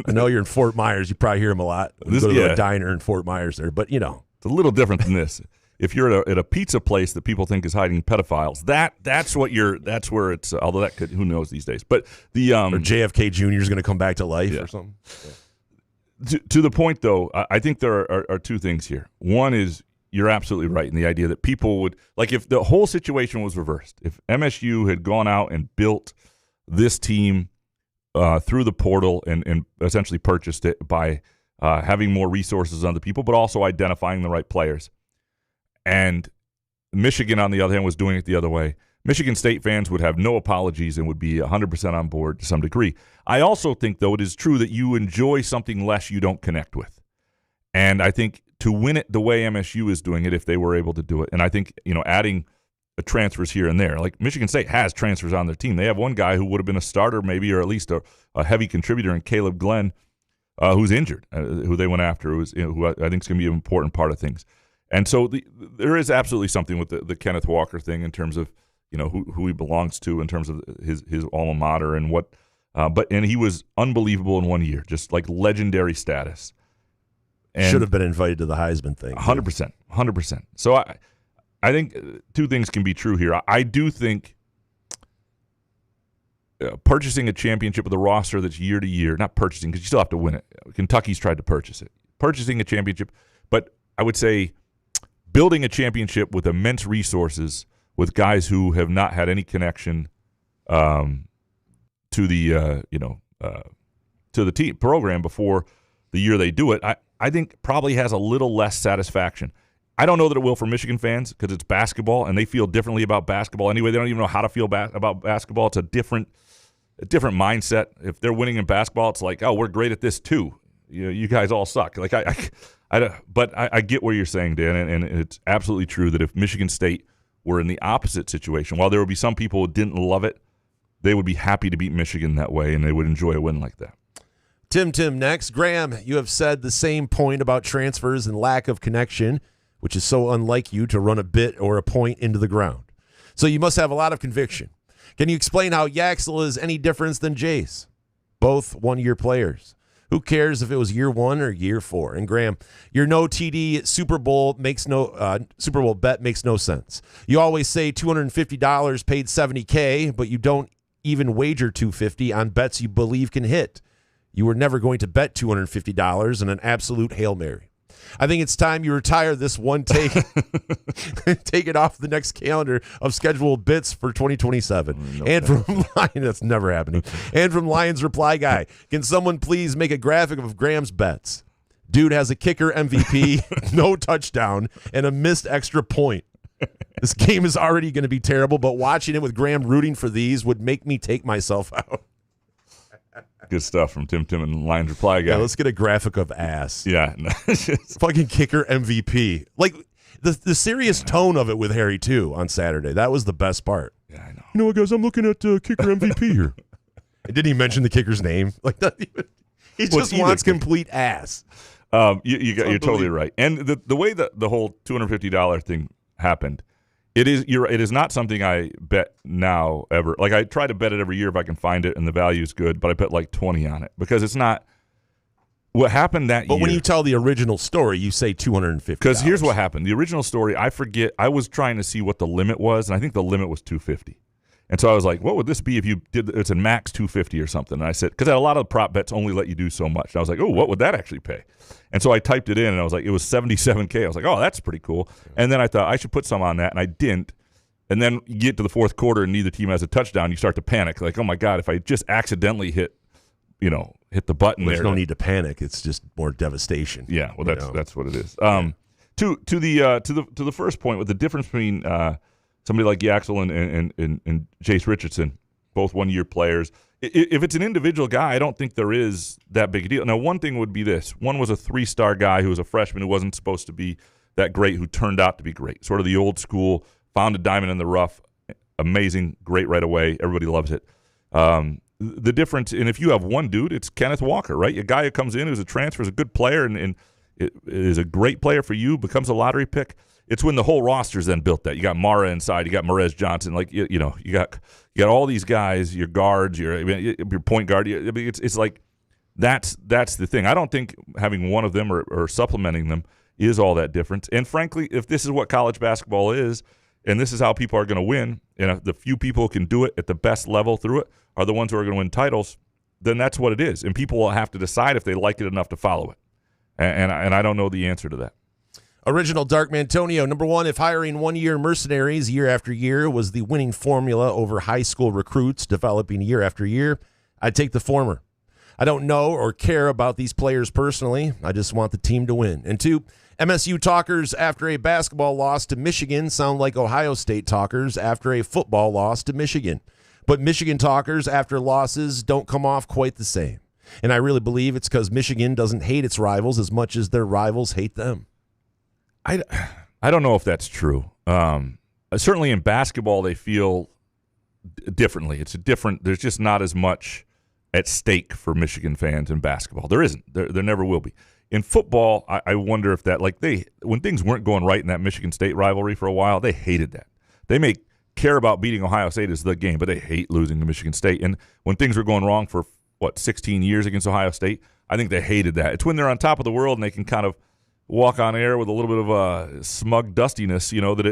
I know you're in Fort Myers. You probably hear them a lot. We go to a diner in Fort Myers there, but It's a little different than this. If you're at a pizza place that people think is hiding pedophiles, that's where it's. Although that could, who knows these days. But the or JFK Jr. is going to come back to life or something. Yeah. To the point, though, I think there are 2 things here. One is you're absolutely right in the idea that people would if the whole situation was reversed, if MSU had gone out and built this team through the portal and essentially purchased it by having more resources on the people, but also identifying the right players. And Michigan, on the other hand, was doing it the other way. Michigan State fans would have no apologies and would be 100% on board to some degree. I also think, though, it is true that you enjoy something less you don't connect with. And I think to win it the way MSU is doing it, if they were able to do it, and I think, adding transfers here and there. Like Michigan State has transfers on their team. They have one guy who would have been a starter maybe, or at least a heavy contributor in Caleb Glenn, who's injured, who they went after, who I think is going to be an important part of things. And so there is absolutely something with the Kenneth Walker thing in terms of who he belongs to, in terms of his alma mater and what. And he was unbelievable in 1 year, just like legendary status. And should have been invited to the Heisman thing. 100%. So I think two things can be true here. I do think purchasing a championship with a roster that's year to year, not purchasing because you still have to win it. Kentucky's tried to purchase it. Purchasing a championship, but I would say building a championship with immense resources with guys who have not had any connection to the to the team program before the year they do it. I think probably has a little less satisfaction. I don't know that it will for Michigan fans because it's basketball and they feel differently about basketball anyway. They don't even know how to feel about basketball. It's a different mindset. If they're winning in basketball, it's like, oh, we're great at this too. You guys all suck. Like but I get what you're saying, Dan, and it's absolutely true that if Michigan State were in the opposite situation, while there would be some people who didn't love it, they would be happy to beat Michigan that way and they would enjoy a win like that. Tim next. Graham, you have said the same point about transfers and lack of connection, which is so unlike you to run a bit or a point into the ground. So you must have a lot of conviction. Can you explain how Yaxel is any different than Jace? Both one-year players. Who cares if it was year 1 or year 4? And Graham, your no TD Super Bowl bet makes no sense. You always say $250 paid $70K, but you don't even wager $250 on bets you believe can hit. You were never going to bet $250 on an absolute Hail Mary. I think it's time you retire this one take. Take it off the next calendar of scheduled bits for 2027. And from Lion, that's never happening. And from Lion's reply guy, can someone please make a graphic of Graham's bets? Dude has a kicker MVP, no touchdown, and a missed extra point. This game is already going to be terrible, but watching it with Graham rooting for these would make me take myself out. Good stuff from Tim and Lion's reply guy. Yeah, let's get a graphic of ass. Yeah. Fucking kicker MVP. Like, the serious tone of it with Harry, too, on Saturday. That was the best part. Yeah, I know. You know what, guys? I'm looking at kicker MVP here. And didn't he mention the kicker's name? Like, he just wants complete ass. You're totally right. And the way that the whole $250 thing happened, it is not something I bet now ever. Like, I try to bet it every year if I can find it and the value is good, but I bet like 20 on it because it's not what happened that year. But when you tell the original story, you say $250. Because here's what happened. The original story, I forget. I was trying to see what the limit was, and I think the limit was $250. And so I was like, what would this be if you did it's a max $250 or something? And I said, because a lot of prop bets only let you do so much. And I was like, oh, what would that actually pay? And so I typed it in, and I was like, it was $77K. I was like, oh, that's pretty cool. And then I thought I should put some on that, and I didn't. And then you get to the fourth quarter, and neither team has a touchdown. You start to panic, like, oh my God, if I just accidentally hit the button, there's no need to panic. It's just more devastation. Yeah, well, that's what it is. To the first point, with the difference between somebody like Yaxel and Jace Richardson, both one-year players. If it's an individual guy, I don't think there is that big a deal. Now, one thing would be this. One was a 3-star guy who was a freshman who wasn't supposed to be that great, who turned out to be great. Sort of the old school, found a diamond in the rough, amazing, great right away. Everybody loves it. The difference, and if you have one dude, it's Kenneth Walker, right? A guy who comes in who's a transfer, is a good player, and is a great player for you, becomes a lottery pick. It's when the whole roster's then built that. You got Mara inside, you got Marez Johnson, like you got all these guys, your guards, your point guard. It's like that's the thing. I don't think having one of them or supplementing them is all that different. And frankly, if this is what college basketball is, and this is how people are going to win, and the few people who can do it at the best level through it are the ones who are going to win titles, then that's what it is. And people will have to decide if they like it enough to follow it. And I don't know the answer to that. Original Dark Mantonio, number one, if hiring one-year mercenaries year after year was the winning formula over high school recruits developing year after year, I'd take the former. I don't know or care about these players personally. I just want the team to win. And 2, MSU talkers after a basketball loss to Michigan sound like Ohio State talkers after a football loss to Michigan. But Michigan talkers after losses don't come off quite the same. And I really believe it's because Michigan doesn't hate its rivals as much as their rivals hate them. I don't know if that's true. Certainly in basketball, they feel differently. It's a different. There's just not as much at stake for Michigan fans in basketball. There isn't. There never will be. In football, I wonder if that, when things weren't going right in that Michigan State rivalry for a while, they hated that. They may care about beating Ohio State as the game, but they hate losing to Michigan State. And when things were going wrong for 16 years against Ohio State, I think they hated that. It's when they're on top of the world and they can kind of walk on air with a little bit of a smug dustiness, that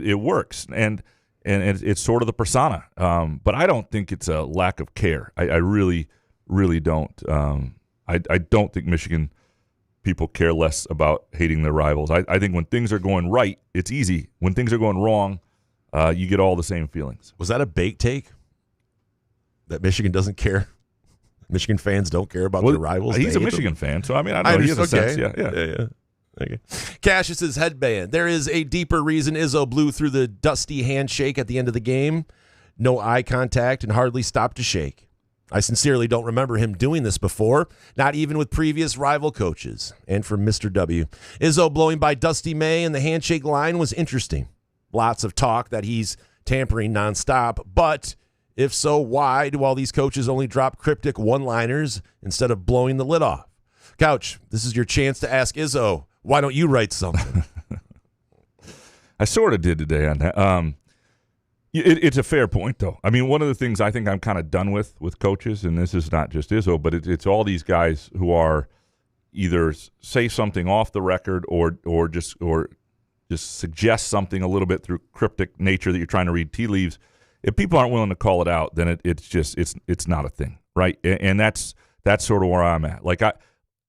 it works. And it's sort of the persona. But I don't think it's a lack of care. I really, really don't. I don't think Michigan people care less about hating their rivals. I think when things are going right, it's easy. When things are going wrong, you get all the same feelings. Was that a bait take? That Michigan doesn't care? Michigan fans don't care about their rivals? He's a Michigan fan, so I mean, I know he has a sense. Yeah. Okay. Cassius's headband. There is a deeper reason Izzo blew through the dusty handshake at the end of the game. No eye contact and hardly stopped to shake. I sincerely don't remember him doing this before, not even with previous rival coaches. And from Mr. W, Izzo blowing by Dusty May and the handshake line was interesting. Lots of talk that he's tampering nonstop, but if so, why do all these coaches only drop cryptic one-liners instead of blowing the lid off? Couch, this is your chance to ask Izzo, why don't you write something? I sort of did today on that. It's a fair point, though. I mean, one of the things I think I'm kind of done with coaches, and this is not just Izzo, but it's all these guys who are either say something off the record or just suggest something a little bit through cryptic nature that you're trying to read tea leaves. If people aren't willing to call it out, then it's not a thing, right? And that's sort of where I'm at. Like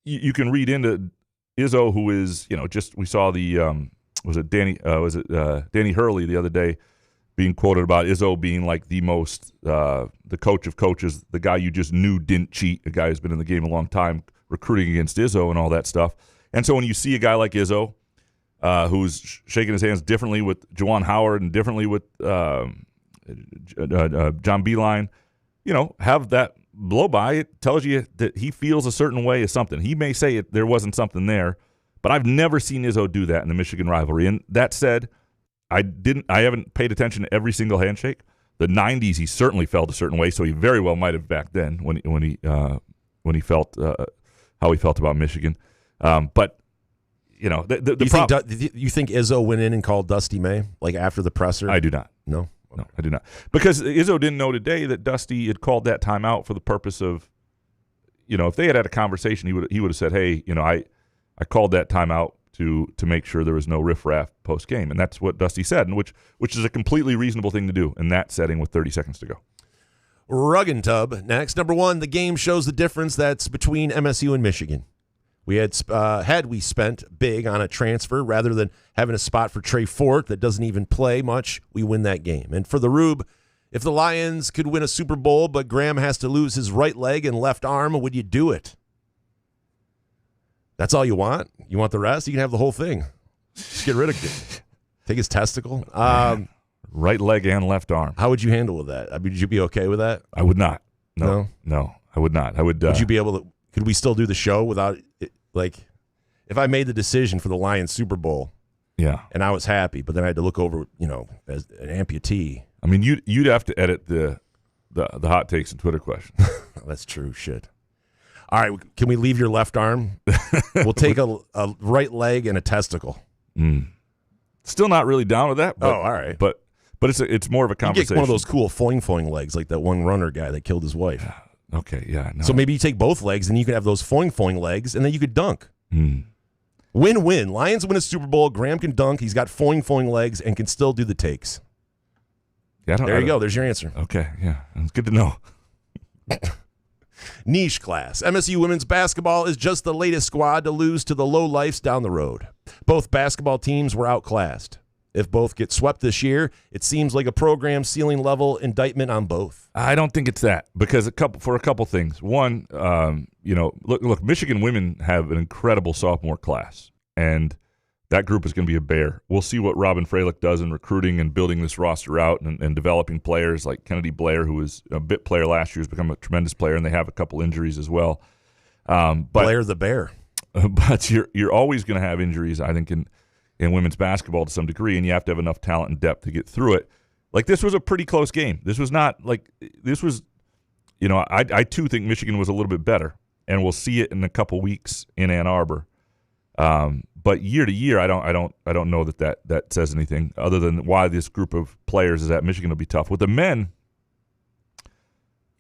you can read into Izzo, who is we saw the Danny Hurley the other day being quoted about Izzo being like the most the coach of coaches, the guy you just knew didn't cheat, a guy who's been in the game a long time, recruiting against Izzo and all that stuff. And so when you see a guy like Izzo, who's shaking his hands differently with Juwan Howard and differently with John Beilein, have that blow by. It tells you that he feels a certain way is something. He may say there wasn't something there, but I've never seen Izzo do that in the Michigan rivalry. And that said, I haven't paid attention to every single handshake. The 90s, he certainly felt a certain way, so he very well might have back then when he felt how he felt about Michigan. But you think Izzo went in and called Dusty May like after the presser? I do not. No, I do not, because Izzo didn't know today that Dusty had called that timeout for the purpose of, if they had a conversation, he would have said, hey, I called that timeout to make sure there was no riffraff post game, and that's what Dusty said, and which is a completely reasonable thing to do in that setting with 30 seconds to go. Ruggin Tub next. Number 1, the game shows the difference that's between MSU and Michigan. Had we spent big on a transfer rather than having a spot for Trey Fort that doesn't even play much, we win that game. And for the Rube, if the Lions could win a Super Bowl but Graham has to lose his right leg and left arm, would you do it? That's all you want? You want the rest? You can have the whole thing. Just get rid of it. Take his testicle. Right leg and left arm. How would you handle with that? Would you be okay with that? I would not. No, I would not. I would. Would you be able to? Could we still do the show without it? Like, if I made the decision for the Lions Super Bowl, yeah, and I was happy, but then I had to look over, as an amputee. I mean, you'd have to edit the hot takes and Twitter questions. That's true. Shit. All right, can we leave your left arm? We'll take a right leg and a testicle. Still not really down with that. But, all right. But it's more of a conversation. You get one of those cool foing legs, like that one runner guy that killed his wife. Okay, yeah. No. So maybe you take both legs, and you could have those foing legs, and then you could dunk. Win-win. Lions win a Super Bowl. Graham can dunk. He's got foing legs and can still do the takes. Yeah, there you go. There's your answer. Okay, yeah. It's good to know. Niche class. MSU women's basketball is just the latest squad to lose to the low-lifes down the road. Both basketball teams were outclassed. If both get swept this year, it seems like a program ceiling level indictment on both. I don't think it's that because for a couple things. One, look, Michigan women have an incredible sophomore class, and that group is going to be a bear. We'll see what Robin Freilich does in recruiting and building this roster out and developing players like Kennedy Blair, who was a bit player last year, has become a tremendous player, and they have a couple injuries as well. But Blair the Bear. But you're always going to have injuries, I think, in women's basketball to some degree, and you have to have enough talent and depth to get through it. Like, this was a pretty close game. This was not like – this was – I too think Michigan was a little bit better, and we'll see it in a couple weeks in Ann Arbor. But year to year, I don't know that says anything other than why this group of players is at Michigan will be tough. With the men,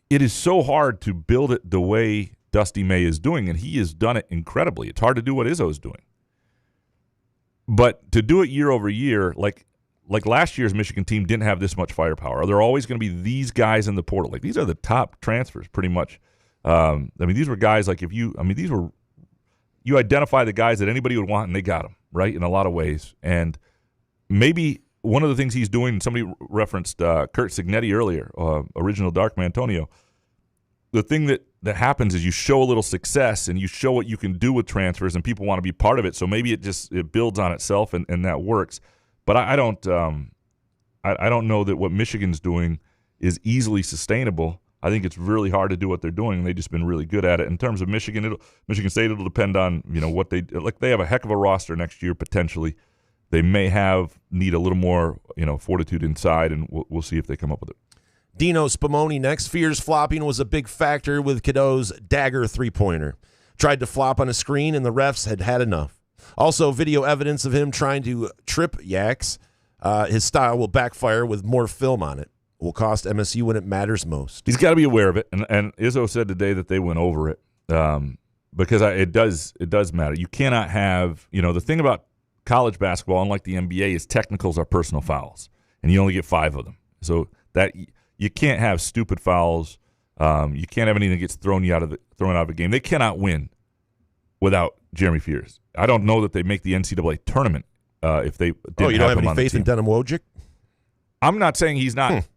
it is so hard to build it the way Dusty May is doing, and he has done it incredibly. It's hard to do what Izzo is doing. But to do it year over year, like last year's Michigan team didn't have this much firepower. There are always going to be these guys in the portal. Like, these are the top transfers pretty much. These were guys like you identify the guys that anybody would want, and they got them, right, in a lot of ways. And maybe one of the things he's doing, somebody referenced Kurt Signetti earlier, original Darkman Antonio. The thing that happens is you show a little success and you show what you can do with transfers, and people want to be part of it. So maybe it builds on itself, and that works. But I don't know that what Michigan's doing is easily sustainable. I think it's really hard to do what they're doing, and they've just been really good at it. In terms of Michigan State, it'll depend on what they like. They have a heck of a roster next year potentially. They may need a little more fortitude inside, and we'll see if they come up with it. Dino Spumoni next. Fears flopping was a big factor with Cadeau's dagger three-pointer. Tried to flop on a screen, and the refs had enough. Also, video evidence of him trying to trip Yaks. His style will backfire with more film on it. Will cost MSU when it matters most. He's got to be aware of it, and Izzo said today that they went over it because it does matter. You cannot have the thing about college basketball, unlike the NBA, is technicals are personal fouls, and you only get 5 of them. So that you can't have stupid fouls. You can't have anything that gets thrown out of a game. They cannot win without Jeremy Fears. I don't know that they make the NCAA tournament if they didn't you don't have any him faith in Denim Wojcik? I'm not saying he's not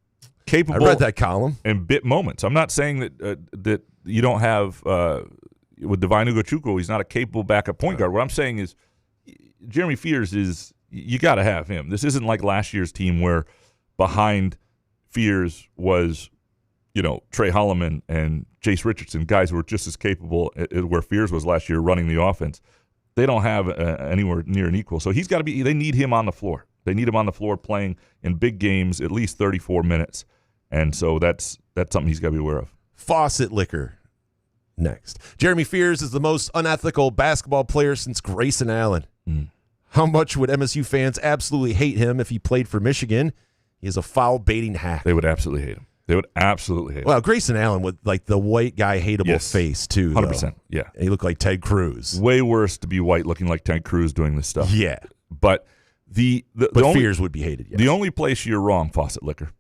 capable. I read that column. In bit moments. I'm not saying that you don't have with Divine Ugochukwu, he's not a capable backup point guard. What I'm saying is Jeremy Fears you got to have him. This isn't like last year's team where behind Fears was Trey Holloman and Jace Richardson, guys who were just as capable where Fears was last year running the offense. They don't have anywhere near an equal. So he's got to be – they need him on the floor. They need him on the floor playing in big games at least 34 minutes. And so that's something he's got to be aware of. Faucet liquor next. Jeremy Fears is the most unethical basketball player since Grayson Allen. How much would MSU fans absolutely hate him if he played for Michigan? He is a foul-baiting hack. They would absolutely hate him. Well, Grayson Allen with like the white guy hateable face too. 100%. Yeah, he looked like Ted Cruz. Way worse to be white, looking like Ted Cruz doing this stuff. Yeah, but the Fears would be hated. Yes. The only place you're wrong, Faucet Liquor,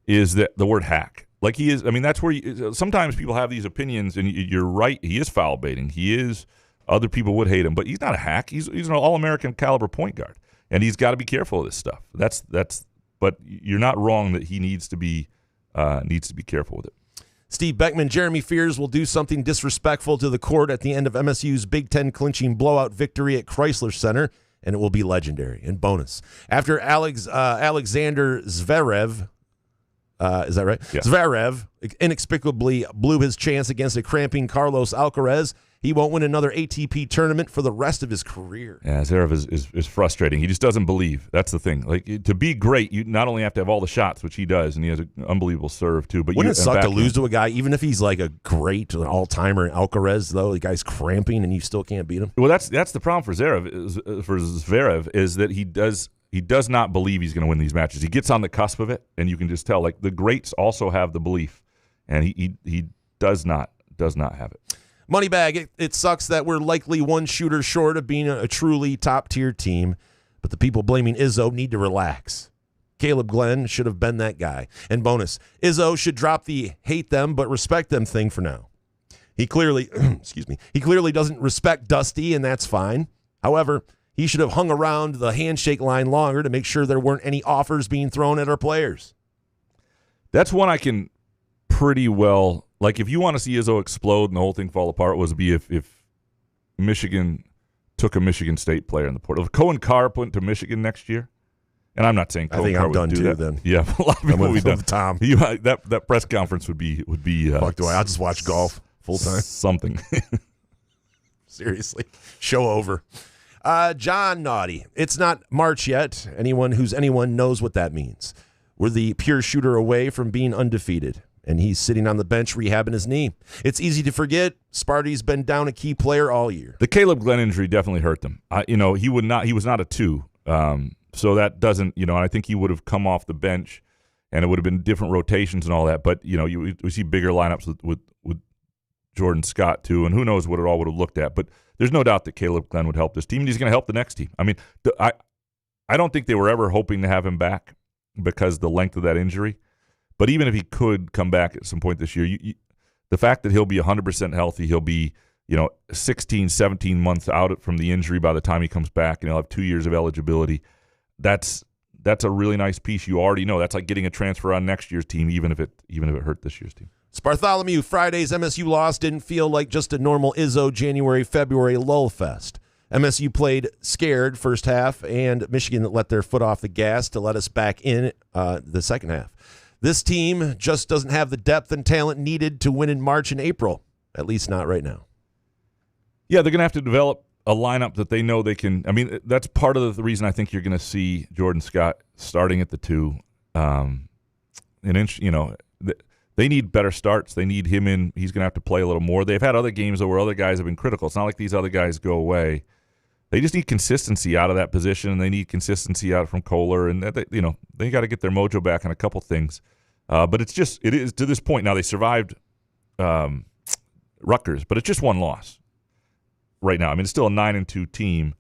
is that the word hack. Like he is. I mean, that's where sometimes people have these opinions, and you're right. He is foul baiting. He is. Other people would hate him, but he's not a hack. He's an All-American caliber point guard, and he's got to be careful of this stuff. That's. But you're not wrong that he needs to be careful with it. Steve Beckman, Jeremy Fears will do something disrespectful to the court at the end of MSU's Big Ten clinching blowout victory at Chrysler Center, and it will be legendary. And bonus, after Alexander Zverev, is that right? Yeah. Zverev inexplicably blew his chance against a cramping Carlos Alcaraz, he won't win another ATP tournament for the rest of his career. Yeah, Zverev is frustrating. He just doesn't believe. That's the thing. Like, to be great, you not only have to have all the shots, which he does, and he has an unbelievable serve too. But wouldn't it suck to lose to a guy, even if he's like a great all-timer in Alcaraz, though? The guy's cramping, and you still can't beat him. Well, that's the problem for Zverev is that he does not believe he's going to win these matches. He gets on the cusp of it, and you can just tell. Like, the greats also have the belief, and he does not have it. Moneybag, it sucks that we're likely one shooter short of being a truly top-tier team, but the people blaming Izzo need to relax. Caleb Glenn should have been that guy. And bonus, Izzo should drop the hate them but respect them thing for now. He clearly, he clearly doesn't respect Dusty, and that's fine. However, He should have hung around the handshake line longer to make sure there weren't any offers being thrown at our players. That's one I can pretty well, like if you want to see Izzo explode and the whole thing fall apart, was be if Michigan took a Michigan State player in the portal. If Cohen Carr went to Michigan next year, and I'm not saying Cohen I think Carr I'm done would do too that. then. Yeah, a lot of people would be done. Tom. That press conference would be fuck do I? I'll just watch golf full time. Something. Seriously. Show over. John Naughty. It's not March yet. Anyone who's anyone knows what that means. We're the pure shooter away from being undefeated, and he's sitting on the bench rehabbing his knee. It's easy to forget Sparty's been down a key player all year. The Caleb Glenn injury definitely hurt them. He was not a 2. So that doesn't, and I think he would have come off the bench, and it would have been different rotations and all that. But we see bigger lineups with Jordan Scott too, and who knows what it all would have looked at. But there's no doubt that Caleb Glenn would help this team, and he's going to help the next team. I mean, I don't think they were ever hoping to have him back because the length of that injury. But even if he could come back at some point this year, the fact that he'll be 100% healthy, he'll be 16, 17 months out from the injury by the time he comes back, and he'll have 2 years of eligibility. That's a really nice piece. You already know that's like getting a transfer on next year's team, even if it hurt this year's team. Spartholomew, Friday's MSU loss didn't feel like just a normal Izzo January-February lull fest. MSU played scared first half, and Michigan let their foot off the gas to let us back in the second half. This team just doesn't have the depth and talent needed to win in March and April, at least not right now. Yeah, they're going to have to develop a lineup that they know they can. I mean, that's part of the reason I think you're going to see Jordan Scott starting at the 2. They need better starts. They need him in. He's going to have to play a little more. They've had other games where other guys have been critical. It's not like these other guys go away. They just need consistency out of that position, and they need consistency out from Kohler, and they got to get their mojo back on a couple things. But it is to this point now. They survived Rutgers, but it's just one loss right now. I mean, it's still a 9-2 team.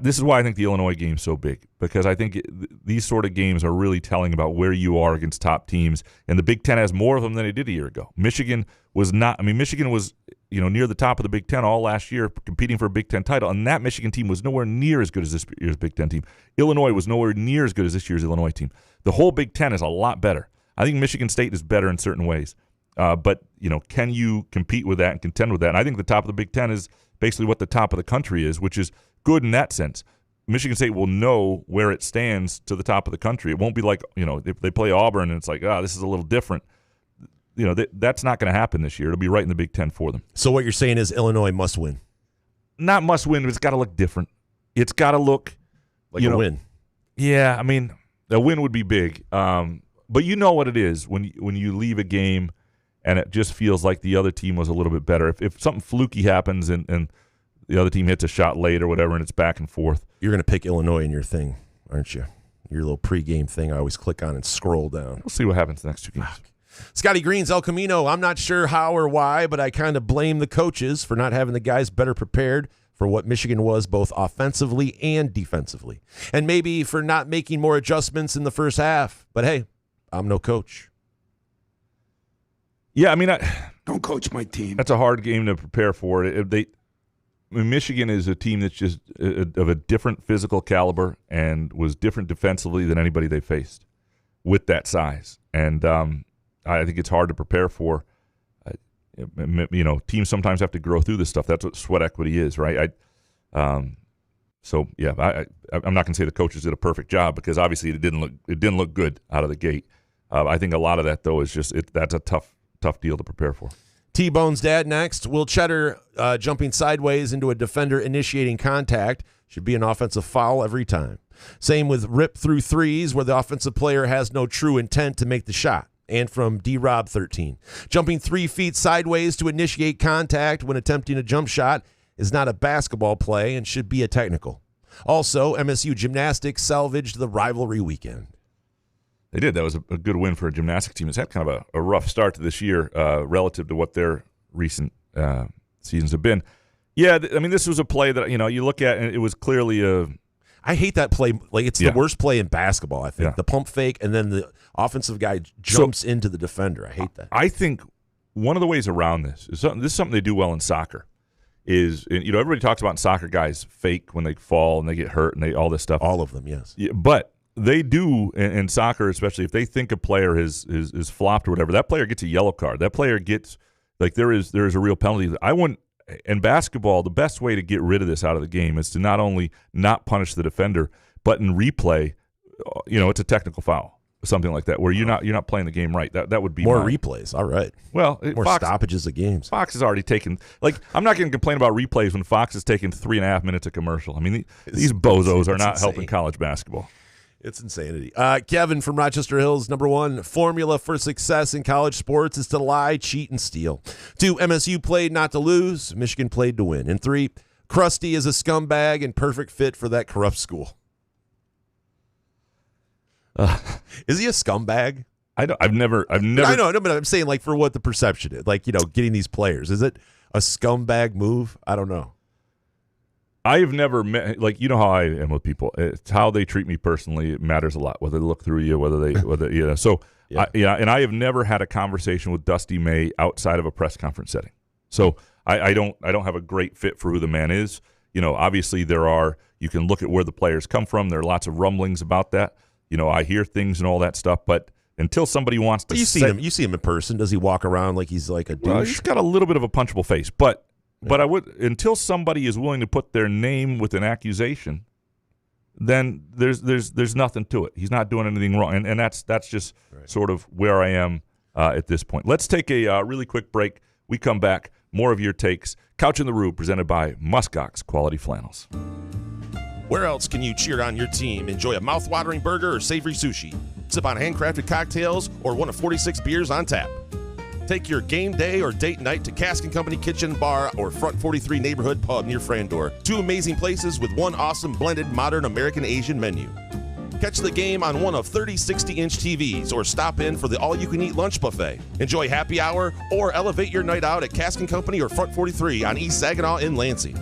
This is why I think the Illinois game is so big, because I think these sort of games are really telling about where you are against top teams, and the Big Ten has more of them than it did a year ago. Michigan was not. I mean, Michigan was near the top of the Big Ten all last year, competing for a Big Ten title, and that Michigan team was nowhere near as good as this year's Big Ten team. Illinois was nowhere near as good as this year's Illinois team. The whole Big Ten is a lot better. I think Michigan State is better in certain ways, but can you compete with that and contend with that? And I think the top of the Big Ten is basically what the top of the country is, which is good in that sense. Michigan State will know where it stands to the top of the country. It won't be like, if they play Auburn and it's like, this is a little different. That's not going to happen this year. It'll be right in the Big Ten for them. So what you're saying is Illinois must win. Not must win, but it's got to look different. It's got to look like a win. Yeah, I mean, a win would be big. But you know what it is when you leave a game and it just feels like the other team was a little bit better. If something fluky happens and the other team hits a shot late or whatever and it's back and forth. You're going to pick Illinois in your thing, aren't you? Your little pregame thing I always click on and scroll down. We'll see what happens the next 2 games. Scotty Green's El Camino. I'm not sure how or why, but I kind of blame the coaches for not having the guys better prepared for what Michigan was both offensively and defensively. And maybe for not making more adjustments in the first half. But hey, I'm no coach. Yeah, I mean, don't coach my team. That's a hard game to prepare for. Michigan is a team that's just of a different physical caliber and was different defensively than anybody they faced with that size. And I think it's hard to prepare for. Teams sometimes have to grow through this stuff. That's what sweat equity is, right? I'm not going to say the coaches did a perfect job because obviously it didn't look good out of the gate. I think a lot of that though is just that's a tough deal to prepare for. T-Bone's dad next. Will Cheddar jumping sideways into a defender initiating contact should be an offensive foul every time. Same with rip through threes where the offensive player has no true intent to make the shot. And from D-Rob 13. Jumping 3 feet sideways to initiate contact when attempting a jump shot is not a basketball play and should be a technical. Also, MSU gymnastics salvaged the rivalry weekend. They did. That was a good win for a gymnastics team. It's had kind of a rough start to this year relative to what their recent seasons have been. Yeah, I mean, this was a play that, you look at and it was clearly a – I hate that play. Like it's the worst play in basketball, I think. Yeah. The pump fake and then the offensive guy jumps into the defender. I hate that. I think one of the ways around this is something they do well in soccer. is, everybody talks about soccer guys fake when they fall and they get hurt and all this stuff. All of them, yes. Yeah, but they do in soccer, especially if they think a player is flopped or whatever, that player gets a yellow card. That player gets, there is a real penalty. In basketball, the best way to get rid of this out of the game is to not only not punish the defender, but in replay, it's a technical foul, something like that, where you're not playing the game right. That would be more replays. All right. Well, more stoppages of games. Fox has already taken, I'm not going to complain about replays when Fox has taken 3.5 minutes of commercial. I mean, these bozos are not helping college basketball. It's insanity. Kevin from Rochester Hills, number 1 formula for success in college sports is to lie, cheat, and steal. 2, MSU played not to lose. Michigan played to win. And 3, Krusty is a scumbag and perfect fit for that corrupt school. Is he a scumbag? I've never. I know, but I'm saying for what the perception is. Getting these players. Is it a scumbag move? I don't know. I have never met, how I am with people. It's how they treat me personally. It matters a lot, whether they look through you, whether. So, yeah. And I have never had a conversation with Dusty May outside of a press conference setting. So I don't have a great fit for who the man is. Obviously you can look at where the players come from. There are lots of rumblings about that. I hear things and all that stuff, but until somebody wants to, you see him in person. Does he walk around like he's like a douche? Well, he's got a little bit of a punchable face, but I would, until somebody is willing to put their name with an accusation, then there's nothing to it. He's not doing anything wrong, and that's just sort of where I am at this point. Let's take a really quick break. We come back, more of your takes. Couch in the Rube, presented by Muskox Quality Flannels. Where else can you cheer on your team? Enjoy a mouth-watering burger or savory sushi. Sip on handcrafted cocktails or one of 46 beers on tap. Take your game day or date night to Cask & Company Kitchen, Bar, or Front 43 Neighborhood Pub near Frandor. 2 amazing places with 1 awesome blended modern American-Asian menu. Catch the game on one of 30 60-inch TVs or stop in for the all-you-can-eat lunch buffet. Enjoy happy hour or elevate your night out at Cask & Company or Front 43 on East Saginaw in Lansing.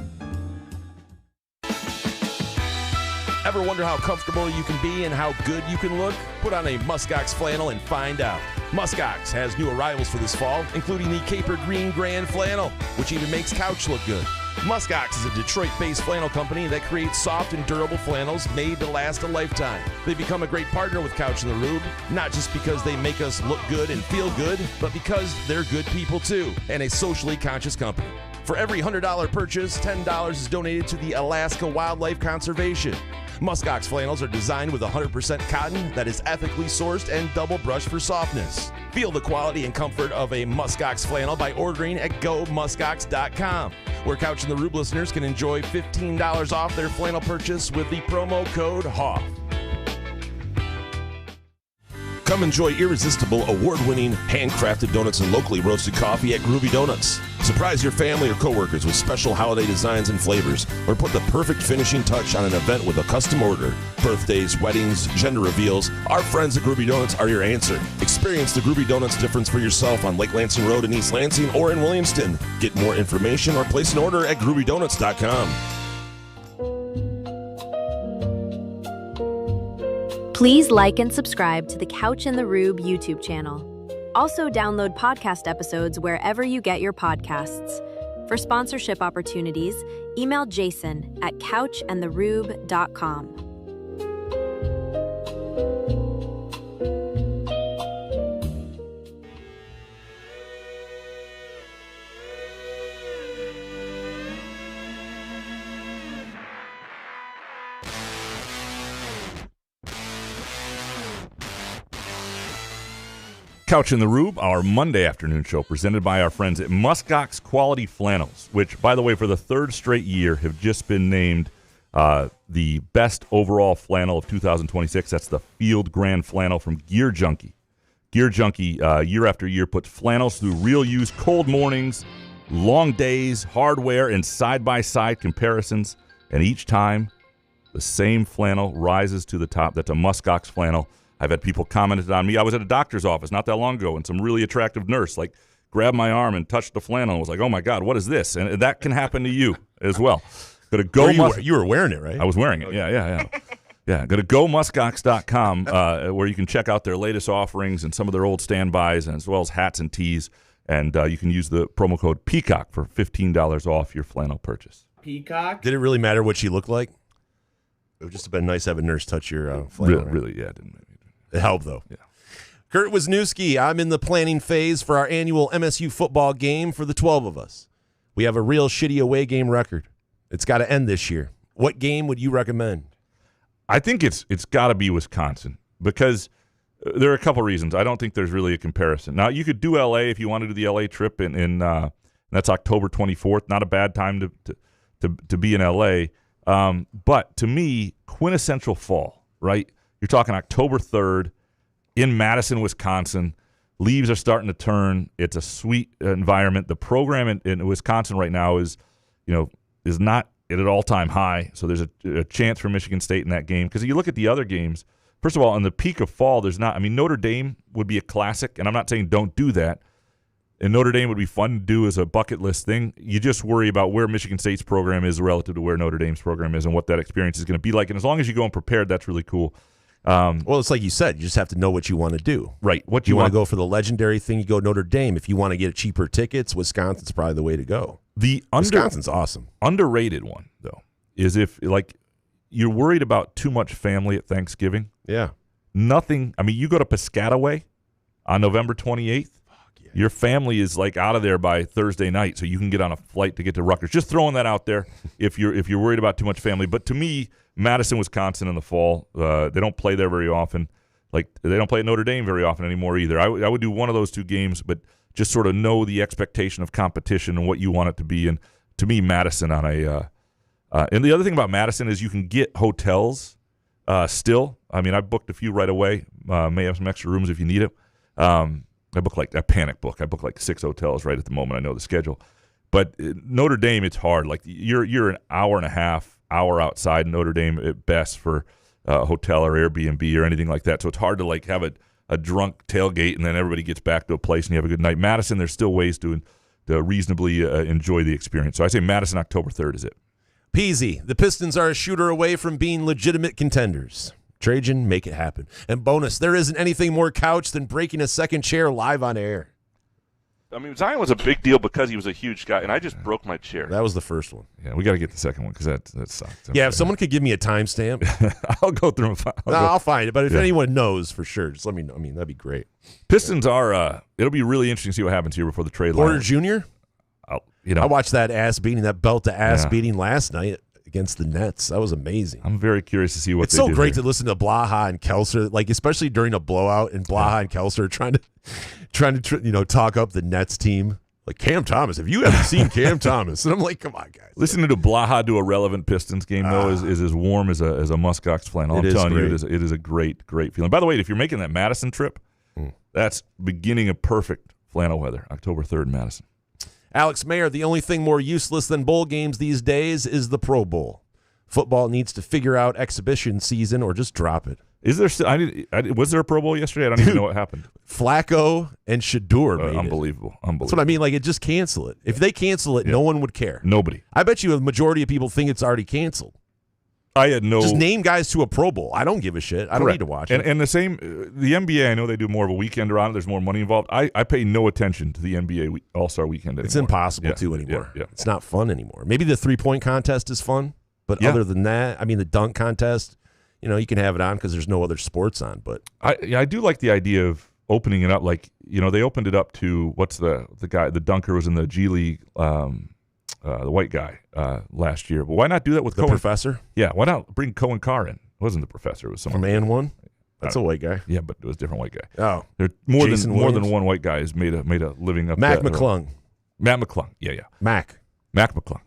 Ever wonder how comfortable you can be and how good you can look? Put on a Muskox flannel and find out. Muskox has new arrivals for this fall, including the Caper Green Grand Flannel, which even makes couch look good. Muskox is a Detroit-based flannel company that creates soft and durable flannels made to last a lifetime. They become a great partner with Couch in the Rube, not just because they make us look good and feel good, but because they're good people too, and a socially conscious company. For every $100 purchase, $10 is donated to the Alaska Wildlife Conservation. Muskox flannels are designed with 100% cotton that is ethically sourced and double brushed for softness. Feel the quality and comfort of a Muskox flannel by ordering at gomuskox.com, where Couch in the Rube listeners can enjoy $15 off their flannel purchase with the promo code HOFF. Come enjoy irresistible, award-winning, handcrafted donuts and locally roasted coffee at Groovy Donuts. Surprise your family or coworkers with special holiday designs and flavors, or put the perfect finishing touch on an event with a custom order. Birthdays, weddings, gender reveals, our friends at Groovy Donuts are your answer. Experience the Groovy Donuts difference for yourself on Lake Lansing Road in East Lansing or in Williamston. Get more information or place an order at groovydonuts.com. Please like and subscribe to the Couch in the Rube YouTube channel. Also, download podcast episodes wherever you get your podcasts. For sponsorship opportunities, email Jason at couchandtherube.com. Couch in the Rube, our Monday afternoon show, presented by our friends at Muskox Quality Flannels, which, by the way, for the 3rd straight year have just been named the best overall flannel of 2026. That's the Field Grand Flannel from Gear Junkie. Gear Junkie, year after year, puts flannels through real use, cold mornings, long days, hardware, and side-by-side comparisons. And each time, the same flannel rises to the top. That's a Muskox flannel. I've had people commented on me. I was at a doctor's office not that long ago, and some really attractive nurse grabbed my arm and touched the flannel and was like, "Oh my God, what is this?" And that can happen to you as well. Go to you were wearing it, right? I was wearing it. Yeah. Go to gomuskox.com where you can check out their latest offerings and some of their old standbys, and as well as hats and tees. And you can use the promo code Peacock for $15 off your flannel purchase. Peacock? Did it really matter what she looked like? It would just have been nice to have a nurse touch your flannel. Really, yeah. It didn't. It helped, though. Yeah. Kurt Wisniewski, I'm in the planning phase for our annual MSU football game for the 12 of us. We have a real shitty away game record. It's got to end this year. What game would you recommend? I think it's got to be Wisconsin because there are a couple reasons. I don't think there's really a comparison. Now, you could do L.A. if you want to do the L.A. trip, and that's October 24th. Not a bad time to be in L.A., but to me, quintessential fall, right? You're talking October 3rd in Madison, Wisconsin. Leaves are starting to turn. It's a sweet environment. The program in Wisconsin right now is not at an all-time high, so there's a chance for Michigan State in that game. Because you look at the other games, first of all, in the peak of fall, there's not – I mean, Notre Dame would be a classic, and I'm not saying don't do that. And Notre Dame would be fun to do as a bucket list thing. You just worry about where Michigan State's program is relative to where Notre Dame's program is and what that experience is going to be like. And as long as you go in prepared, that's really cool. Well, it's like you said, you just have to know what you want to do. Right. What you want to go for the legendary thing, you go Notre Dame. If you want to get cheaper tickets, Wisconsin's probably the way to go. Wisconsin's awesome. Underrated one, though, is if you're worried about too much family at Thanksgiving. Yeah. Nothing. I mean, you go to Piscataway on November 28th. Yeah. Your family is out of there by Thursday night, so you can get on a flight to get to Rutgers. Just throwing that out there if you're worried about too much family. But to me, Madison, Wisconsin in the fall, they don't play there very often. They don't play at Notre Dame very often anymore either. I would do one of those two games, but just sort of know the expectation of competition and what you want it to be. And to me, Madison on a and the other thing about Madison is you can get hotels still. I mean, I booked a few right away. May have some extra rooms if you need it. I booked I panic book. I booked 6 hotels right at the moment. I know the schedule. But Notre Dame, it's hard. You're an hour and a half, hour outside Notre Dame at best for a hotel or Airbnb or anything like that. So it's hard to have a drunk tailgate and then everybody gets back to a place and you have a good night. Madison, there's still ways to reasonably enjoy the experience. So I say Madison, October 3rd is it. Peasy, the Pistons are a shooter away from being legitimate contenders. Trajan, make it happen. And bonus, there isn't anything more couch than breaking a second chair live on air. I mean, Zion was a big deal because he was a huge guy, and I just broke my chair. That was the first one. Yeah, we got to get the second one because that sucked. Yeah, if someone could give me a timestamp. I'll go through and I'll find it, but if anyone knows for sure, just let me know. I mean, that'd be great. Pistons are, it'll be really interesting to see what happens here before the trade line. Porter Jr.? I watched that belt to ass beating last night against the Nets. That was amazing. I'm very curious to see what it's so great to listen to Blaha and Kelser, especially during a blowout, and Blaha and Kelser are trying to talk up the Nets team. Cam Thomas, if you haven't seen Cam Thomas, and I'm like, come on, guys. Listening to Blaha do a relevant Pistons game though is as warm as a Muskox flannel. I'm telling you, it is a great feeling. By the way, if you're making that Madison trip, that's beginning of perfect flannel weather. October 3rd in Madison. Alex Mayer, the only thing more useless than bowl games these days is the Pro Bowl. Football needs to figure out exhibition season or just drop it. Is there still? Was there a Pro Bowl yesterday? I don't even know what happened. Flacco and Shador made unbelievable. That's what I mean. Just cancel it. If they cancel it, no one would care. Nobody. I bet you a majority of people think it's already canceled. I had no. Just name guys to a Pro Bowl. I don't give a shit. I don't need to watch it. And the same, the NBA, I know they do more of a weekender on it. There's more money involved. I pay no attention to the NBA All-Star Weekend anymore. It's impossible to anymore. Yeah. It's not fun anymore. Maybe the 3-point contest is fun, but other than that, I mean, the dunk contest, you can have it on because there's no other sports on. But I do like the idea of opening it up. They opened it up to what's the guy, the dunker was in the G League. The white guy last year. But why not do that with the Cohen? Professor? Yeah, why not bring Cohen Carr in? It wasn't the Professor. It was someone from And One. That's a white guy. Yeah, but it was a different white guy. Oh, there more than one white guy has made a living up. Mac McClung. Matt McClung. Yeah. Mac McClung.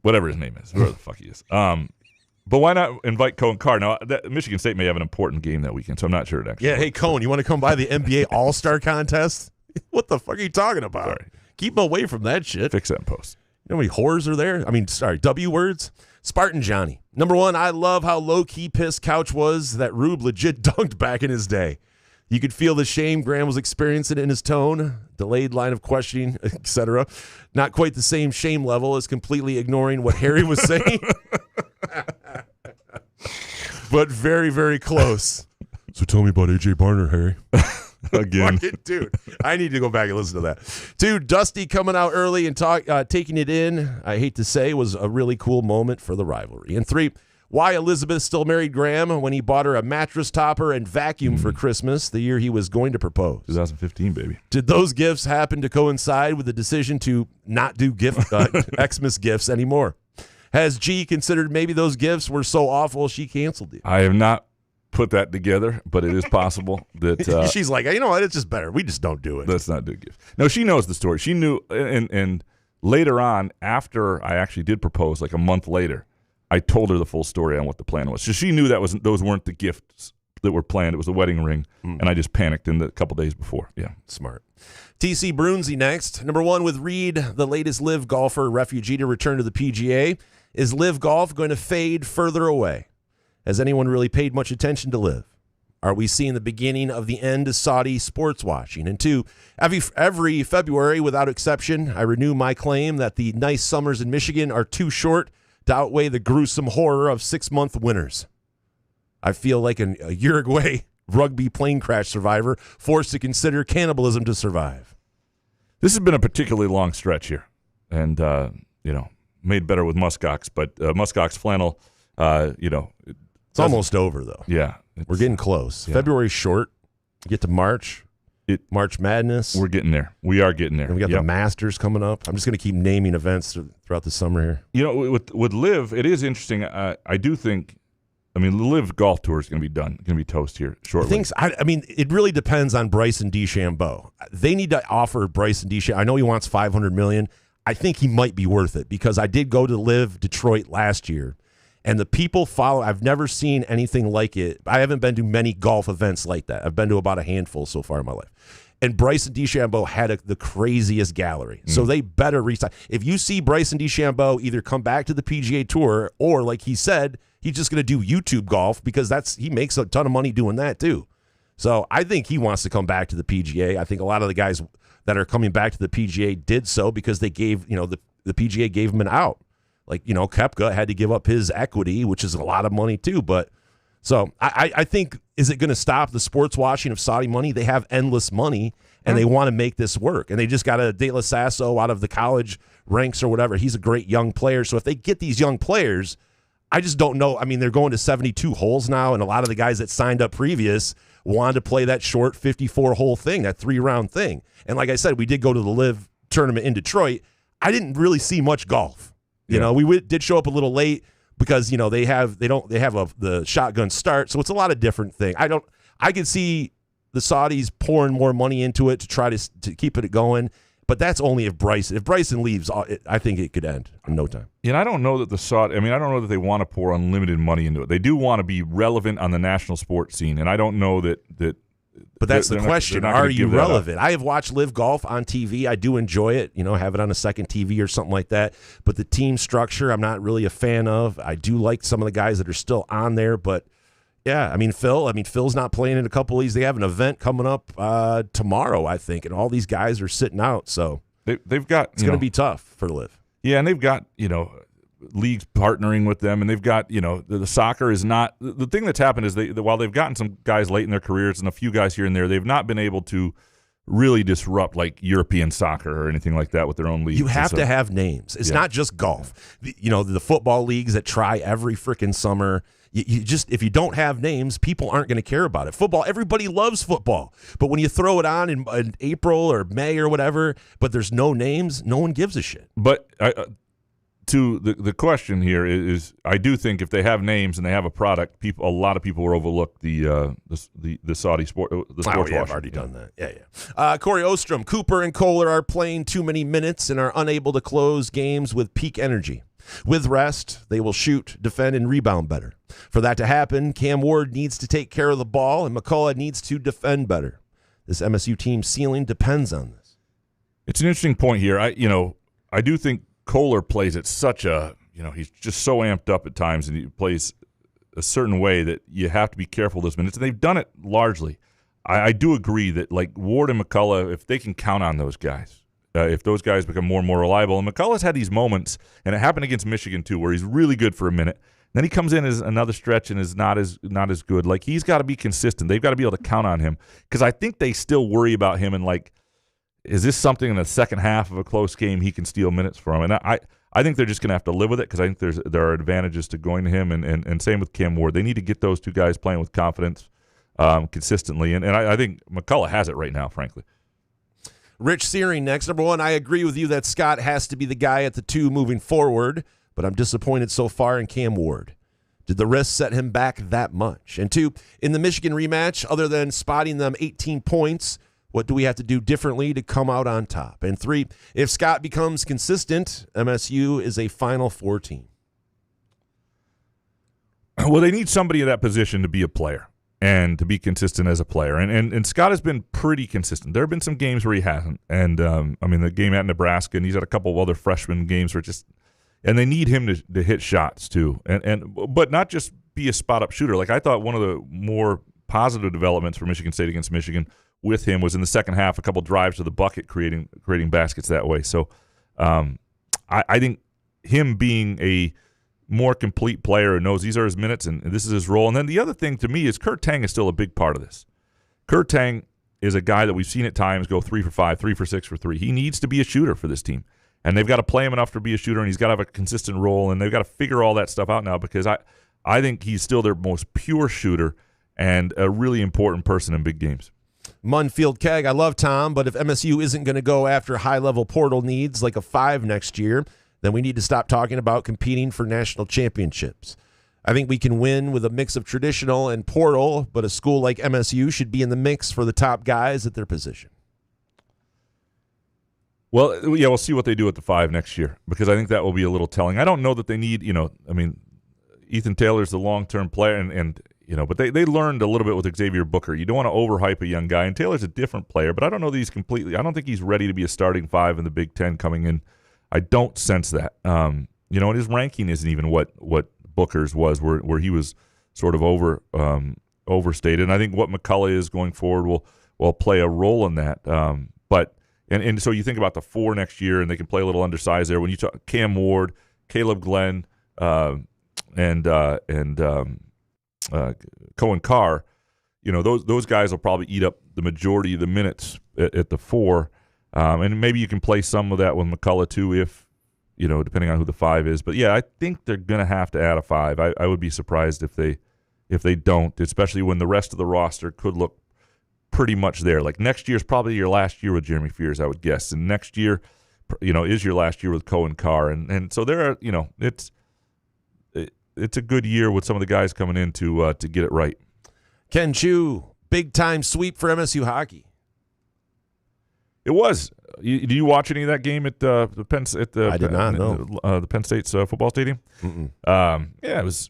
Whatever his name is, whatever the fuck he is. But why not invite Cohen Carr? Now, Michigan State may have an important game that weekend, so I'm not sure it actually. Yeah, hey Cohen, you want to come by the NBA All-Star contest? What the fuck are you talking about? Sorry. Keep him away from that shit. Fix that in post. You know how many whores are there? I mean, sorry, W words. Spartan Johnny. Number one, I love how low-key pissed Couch was that Rube legit dunked back in his day. You could feel the shame Graham was experiencing in his tone, delayed line of questioning, etc. Not quite the same shame level as completely ignoring what Harry was saying. But very, very close. So tell me about A.J. Barner, Harry. Again. Dude, I need to go back and listen to that. Dude, Dusty coming out early and taking it in, I hate to say, was a really cool moment for the rivalry. And 3, why Elizabeth still married Graham when he bought her a mattress topper and vacuum for Christmas the year he was going to propose. 2015, baby. Did those gifts happen to coincide with the decision to not do Xmas gifts anymore? Has G considered maybe those gifts were so awful she canceled it? I have not put that together, but it is possible that she's like, you know what, it's just better. We just don't do it. Let's not do gifts. No, she knows the story. She knew, and later on, after I actually did propose, like a month later, I told her the full story on what the plan was. So she knew those weren't the gifts that were planned. It was a wedding ring, and I just panicked in the couple days before. Yeah, smart. TC Brunsey next. Number 1 with Reed, the latest live golfer refugee to return to the PGA. Is live golf going to fade further away? Has anyone really paid much attention to live? Are we seeing the beginning of the end of Saudi sports watching? And 2, every February, without exception, I renew my claim that the nice summers in Michigan are too short to outweigh the gruesome horror of 6-month winters. I feel like a Uruguay rugby plane crash survivor forced to consider cannibalism to survive. This has been a particularly long stretch here, and made better with muskox, but muskox flannel, it's almost over though. Yeah, we're getting close. Yeah. February's short. You get to March. March Madness. We're getting there. We are getting there. And we got the Masters coming up. I'm just going to keep naming events throughout the summer here. You know, with Live, it is interesting. I do think, the Live Golf Tour is going to be done. Going to be toast here shortly. It really depends on Bryson DeChambeau. They need to offer Bryson DeChambeau. I know he wants $500 million. I think he might be worth it because I did go to Live Detroit last year, and the people follow. I've never seen anything like it. I haven't been to many golf events like that. I've been to about a handful so far in my life. And Bryson DeChambeau had the craziest gallery. So they better resign. If you see Bryson DeChambeau either come back to the PGA Tour or, like he said, he's just going to do YouTube golf because he makes a ton of money doing that too. So I think he wants to come back to the PGA. I think a lot of the guys that are coming back to the PGA did so because they gave, the PGA gave him an out. Like, Koepka had to give up his equity, which is a lot of money too. But so I think, is it going to stop the sports washing of Saudi money? They have endless money, and they want to make this work. And they just got a De La Sasso out of the college ranks or whatever. He's a great young player. So if they get these young players, I just don't know. They're going to 72 holes now, and a lot of the guys that signed up previous wanted to play that short 54-hole thing, that 3-round thing. And like I said, we did go to the Live tournament in Detroit. I didn't really see much golf. We did show up a little late because they have the shotgun start, so it's a lot of different things. I could see the Saudis pouring more money into it to try to keep it going, but that's only if Bryson leaves. I think it could end in no time. I don't know that I don't know that they want to pour unlimited money into it. They do want to be relevant on the national sports scene, and I don't know that. But that's the question. Are you relevant? I have watched Live Golf on TV. I do enjoy it, have it on a second TV or something like that. But the team structure, I'm not really a fan of. I do like some of the guys that are still on there. But, yeah, Phil's not playing in a couple of these. They have an event coming up tomorrow, I think, and all these guys are sitting out. So they've got it's going to be tough for Live. Yeah, and they've got, leagues partnering with them, and they've got, the soccer is not – the thing that's happened is while they've gotten some guys late in their careers and a few guys here and there, they've not been able to really disrupt like European soccer or anything like that with their own leagues. You have to have names. It's not just golf. The football leagues that try every freaking summer – if you don't have names, people aren't going to care about it. Football, everybody loves football. But when you throw it on in April or May or whatever, but there's no names, no one gives a shit. But to the question here is, I do think if they have names and they have a product, a lot of people will overlook the Saudi sport. The sports I've already done that. Yeah. Corey Ostrom, Cooper, and Kohler are playing too many minutes and are unable to close games with peak energy. With rest, they will shoot, defend, and rebound better. For that to happen, Cam Ward needs to take care of the ball, and McCullough needs to defend better. This MSU team's ceiling depends on this. It's an interesting point here. I do think Kohler plays at such a, he's just so amped up at times, and he plays a certain way that you have to be careful those minutes. And they've done it largely. I do agree that, like, Ward and McCullough, if they can count on those guys, if those guys become more and more reliable. And McCullough's had these moments, and it happened against Michigan too, where he's really good for a minute. Then he comes in as another stretch and is not as good. Like, he's got to be consistent. They've got to be able to count on him, because I think they still worry about him and, like, is this something in the second half of a close game he can steal minutes from? And I think they're just going to have to live with it, because I think there are advantages to going to him, and same with Cam Ward. They need to get those two guys playing with confidence consistently, and I think McCullough has it right now, frankly. Rich Searing next. Number one, I agree with you that Scott has to be the guy at the 2 moving forward, but I'm disappointed so far in Cam Ward. Did the risk set him back that much? And 2, in the Michigan rematch, other than spotting them 18 points, what do we have to do differently to come out on top? And 3, if Scott becomes consistent, MSU is a Final Four team. Well, they need somebody in that position to be a player and to be consistent as a player. And Scott has been pretty consistent. There have been some games where he hasn't. And, the game at Nebraska, and he's had a couple of other freshman games where and they need him to hit shots too. But not just be a spot-up shooter. Like, I thought one of the more positive developments for Michigan State against Michigan with him was in the second half, a couple drives to the bucket, creating baskets that way. So I think him being a more complete player who knows these are his minutes and this is his role. And then the other thing to me is Kurt Tang is still a big part of this. Kurt Tang is a guy that we've seen at times go 3 for 5, 3 for 6 for 3. He needs to be a shooter for this team. And they've got to play him enough to be a shooter, and he's got to have a consistent role, and they've got to figure all that stuff out now, because I think he's still their most pure shooter and a really important person in big games. Munfield Keg, I love Tom, but if MSU isn't going to go after high-level portal needs like a 5 next year, then we need to stop talking about competing for national championships. I think we can win with a mix of traditional and portal, but a school like MSU should be in the mix for the top guys at their position. Well, yeah, we'll see what they do at the 5 next year, because I think that will be a little telling. I don't know that they need, Ethan Taylor's the long-term player, but they learned a little bit with Xavier Booker. You don't want to overhype a young guy, and Taylor's a different player, but I don't know that I don't think he's ready to be a starting 5 in the Big Ten coming in. I don't sense that. And his ranking isn't even what Booker's was, where he was sort of overstated. And I think what McCullough is going forward will play a role in that. And so you think about the 4 next year, and they can play a little undersized there. When you talk Cam Ward, Caleb Glenn, and Cohen Carr, those guys will probably eat up the majority of the minutes at the 4. And maybe you can play some of that with McCullough too, if depending on who the 5 is. But yeah, I think they're going to have to add a 5. I would be surprised if they don't, especially when the rest of the roster could look pretty much there. Like, next year's probably your last year with Jeremy Fears, I would guess, and next year, is your last year with Cohen Carr, and so there are, it's a good year with some of the guys coming in to get it right. Ken Chu, big time sweep for MSU hockey. It was. Did you watch any of that game at the Penn? I did not know the Penn State's football stadium. Mm-mm. Yeah, it was.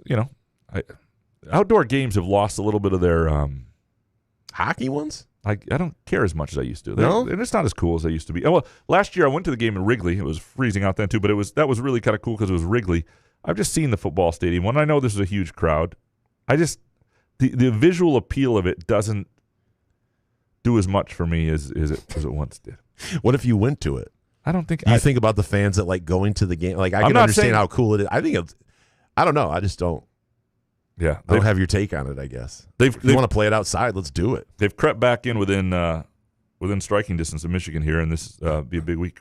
Outdoor games have lost a little bit of their hockey ones. I don't care as much as I used to. No, and it's not as cool as I used to be. Oh, well, last year I went to the game in Wrigley. It was freezing out then too, but that was really kind of cool because it was Wrigley. I've just seen the football stadium one. I know this is a huge crowd. The visual appeal of it doesn't do as much for me as it once did. What if you went to it? I don't think you think about the fans that like going to the game. Like, I can understand how cool it is. I don't know. I just don't. Yeah, I don't have your take on it, I guess. If you want to play it outside, let's do it. They've crept back in within striking distance of Michigan here, and this be a big week.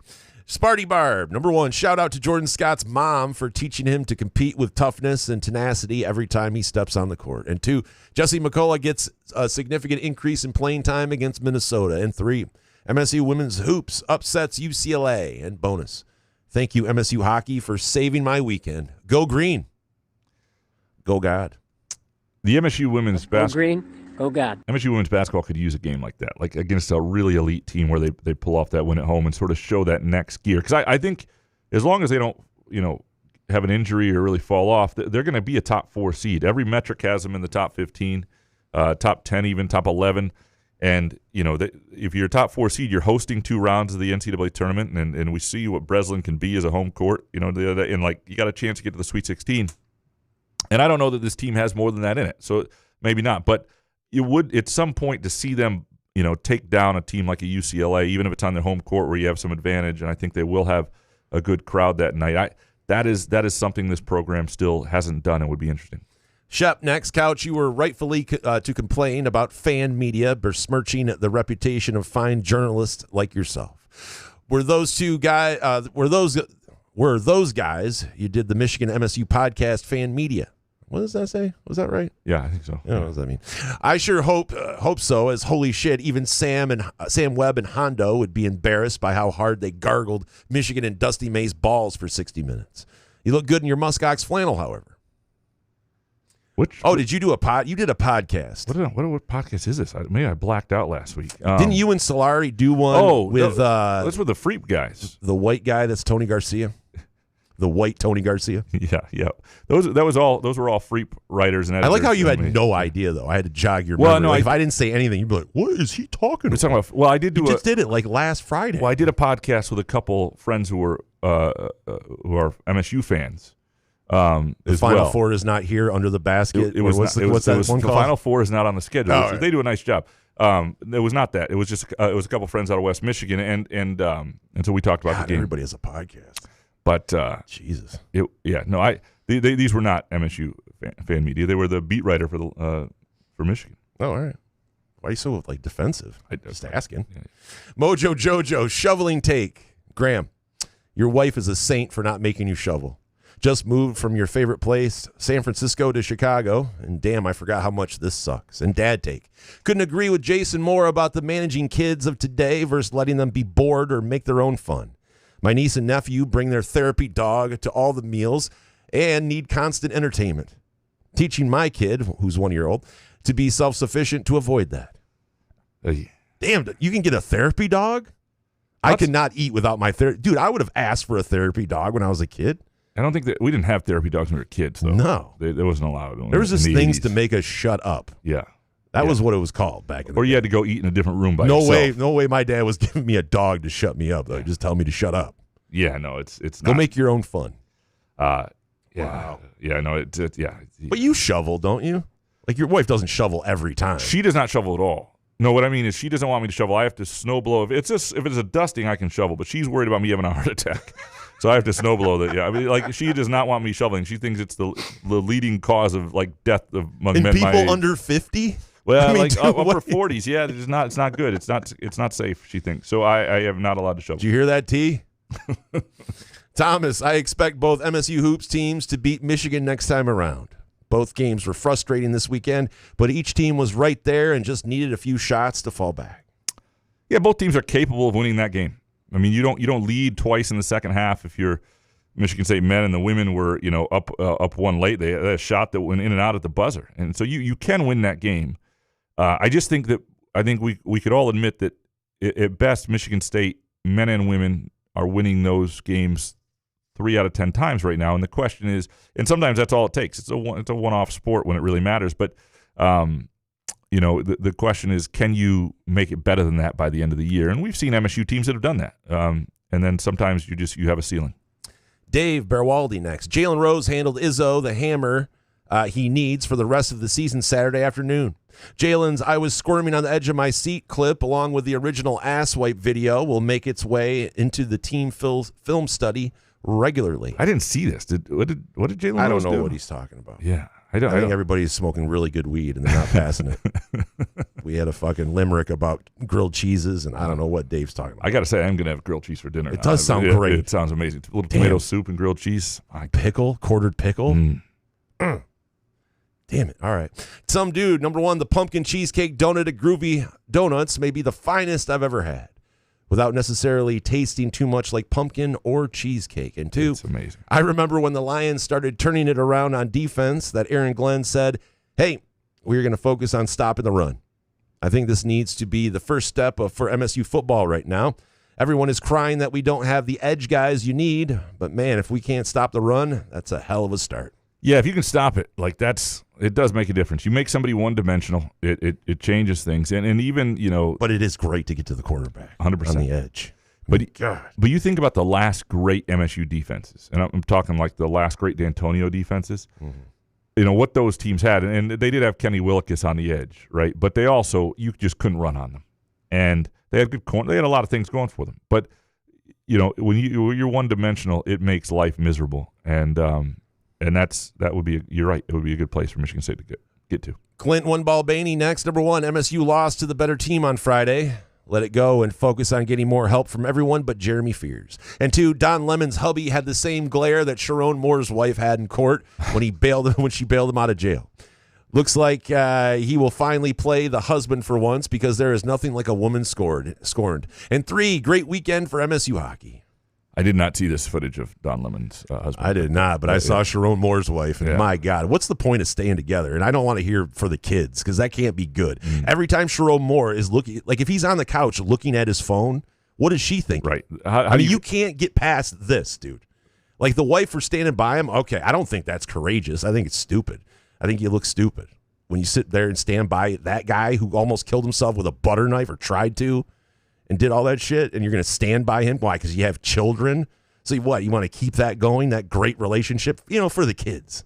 Sparty Barb, number 1, shout out to Jordan Scott's mom for teaching him to compete with toughness and tenacity every time he steps on the court. And 2, Jesse McCullough gets a significant increase in playing time against Minnesota. And 3, MSU women's hoops upsets UCLA. And bonus, thank you, MSU hockey, for saving my weekend. Go green. Go God. The MSU women's basketball. Go green. Go God. MSU women's basketball could use a game like that, like against a really elite team where they pull off that win at home and sort of show that next gear. Because I think as long as they don't, have an injury or really fall off, they're going to be a top 4 seed. Every metric has them in the top 15, top 10, even top 11. And, if you're a top 4 seed, you're hosting 2 rounds of the NCAA tournament, and we see what Breslin can be as a home court, and you got a chance to get to the Sweet 16. And I don't know that this team has more than that in it, so maybe not. But you would, at some point, to see them, take down a team like a UCLA, even if it's on their home court where you have some advantage, and I think they will have a good crowd that night. that is something this program still hasn't done and would be interesting. Shep, next. Couch, you were rightfully to complain about fan media besmirching the reputation of fine journalists like yourself. Were those guys you did the Michigan MSU podcast fan media? What does that say? Was that right? Yeah, I think so. Yeah, what does that mean? I sure hope so, as holy shit, even Sam Webb and Hondo would be embarrassed by how hard they gargled Michigan and Dusty May's balls for 60 minutes. You look good in your muskox flannel, however. Did you do you did a podcast. What podcast is this? Maybe I blacked out last week. Didn't you and Solari do one with those were the Freep guys. The white guy that's Tony Garcia? The white Tony Garcia? Yeah. Those were all Freep writers and editors. I like how you had no idea, though. I had to jog your memory. No, if I didn't say anything, you'd be like, what is he talking about? I did you just did it like last Friday. Well, I did a podcast with a couple friends who are MSU fans. The Final Four is not here under the basket. The Final Four is not on the schedule. Right. They do a nice job. It was not that. It was just it was a couple friends out of West Michigan, and so we talked about the game. Everybody has a podcast, but Jesus, these were not MSU fan media. They were the beat writer for Michigan. Oh, all right. Why are you so defensive? Just asking. Yeah. Mojo Jojo shoveling take. Graham, your wife is a saint for not making you shovel. Just moved from your favorite place, San Francisco, to Chicago, and damn, I forgot how much this sucks. And dad take. Couldn't agree with Jason more about the managing kids of today versus letting them be bored or make their own fun. My niece and nephew bring their therapy dog to all the meals and need constant entertainment. Teaching my kid, who's 1 year old, to be self-sufficient to avoid that. Damn, you can get a therapy dog? I cannot eat without my therapy. Dude, I would have asked for a therapy dog when I was a kid. I don't think that we didn't have therapy dogs when we were kids, though. No. There wasn't allowed. There was just things to make us shut up. Yeah. That was what it was called back in the day. Or you had to go eat in a different room by yourself. No way my dad was giving me a dog to shut me up, though. Just tell me to shut up. Yeah, no, it's not. Go make your own fun. Yeah. Wow. Yeah, no, yeah. But you shovel, don't you? Like, your wife doesn't shovel every time. She does not shovel at all. No, what I mean is she doesn't want me to shovel. I have to snow blow. If it's a dusting, I can shovel, but she's worried about me having a heart attack. So I have to snow blow that. Yeah, I mean, like, she does not want me shoveling. She thinks it's the leading cause of death among men my age. People under 50. Well, upper 40s. Yeah, it's not good. It's not safe. She thinks so. I am not allowed to shovel. Did you hear that, T? Thomas, I expect both MSU hoops teams to beat Michigan next time around. Both games were frustrating this weekend, but each team was right there and just needed a few shots to fall back. Yeah, both teams are capable of winning that game. I mean, you don't lead twice in the second half if you're Michigan State men and the women were up one late. They had a shot that went in and out at the buzzer, and so you can win that game. I think we could all admit that at best Michigan State men and women are winning those games 3 out of 10 times right now, and the question is, and sometimes that's all it takes. It's a one-off sport when it really matters, but the question is, can you make it better than that by the end of the year? And we've seen MSU teams that have done that. And then sometimes you have a ceiling. Dave Berwaldi next. Jalen Rose handled Izzo the hammer he needs for the rest of the season Saturday afternoon. Jalen's "I was squirming on the edge of my seat" clip, along with the original ass wipe video, will make its way into the team film study regularly. I didn't see this. What did Jalen Rose do? I don't know what he's talking about. Yeah. I think everybody's smoking really good weed and they're not passing it. We had a fucking limerick about grilled cheeses, and I don't know what Dave's talking about. I got to say, I'm going to have grilled cheese for dinner. It does sound great. It sounds amazing. A little tomato soup and grilled cheese. Quartered pickle. Damn it. All right. Some dude, number one, the pumpkin cheesecake donut at Groovy Donuts may be the finest I've ever had, without necessarily tasting too much like pumpkin or cheesecake. And two, it's amazing. I remember when the Lions started turning it around on defense that Aaron Glenn said, hey, we're going to focus on stopping the run. I think this needs to be the first step for MSU football right now. Everyone is crying that we don't have the edge guys you need, but man, if we can't stop the run, that's a hell of a start. Yeah, if you can stop it, it does make a difference. You make somebody one-dimensional, it changes things, and even But it is great to get to the quarterback 100% on the edge. But you think about the last great MSU defenses, and I'm talking like the last great D'Antonio defenses. Mm-hmm. What those teams had, and they did have Kenny Willekes on the edge, right? But they also, you just couldn't run on them, and they had good corner. They had a lot of things going for them, but when you're one-dimensional, it makes life miserable, and that would be you're right. It would be a good place for Michigan State to get to. Clint One Ball Baney next. Number 1, MSU lost to the better team on Friday. Let it go and focus on getting more help from everyone but Jeremy Fears. And 2, Don Lemon's hubby had the same glare that Sharon Moore's wife had in court when she bailed him out of jail. Looks like he will finally play the husband for once because there is nothing like a woman scorned. And 3, great weekend for MSU hockey. I did not see this footage of Don Lemon's husband. I did not, but I saw Sharon Moore's wife, and my God, what's the point of staying together? And I don't want to hear for the kids because that can't be good. Every time Sharon Moore is looking, like if he's on the couch looking at his phone, what is she thinking? Right. I mean, you can't get past this, dude. Like the wife for standing by him, okay, I don't think that's courageous. I think it's stupid. I think you look stupid when you sit there and stand by that guy who almost killed himself with a butter knife or tried to. And did all that shit, and you're going to stand by him? Why? Because you have children? So what? You want to keep that going, that great relationship? For the kids.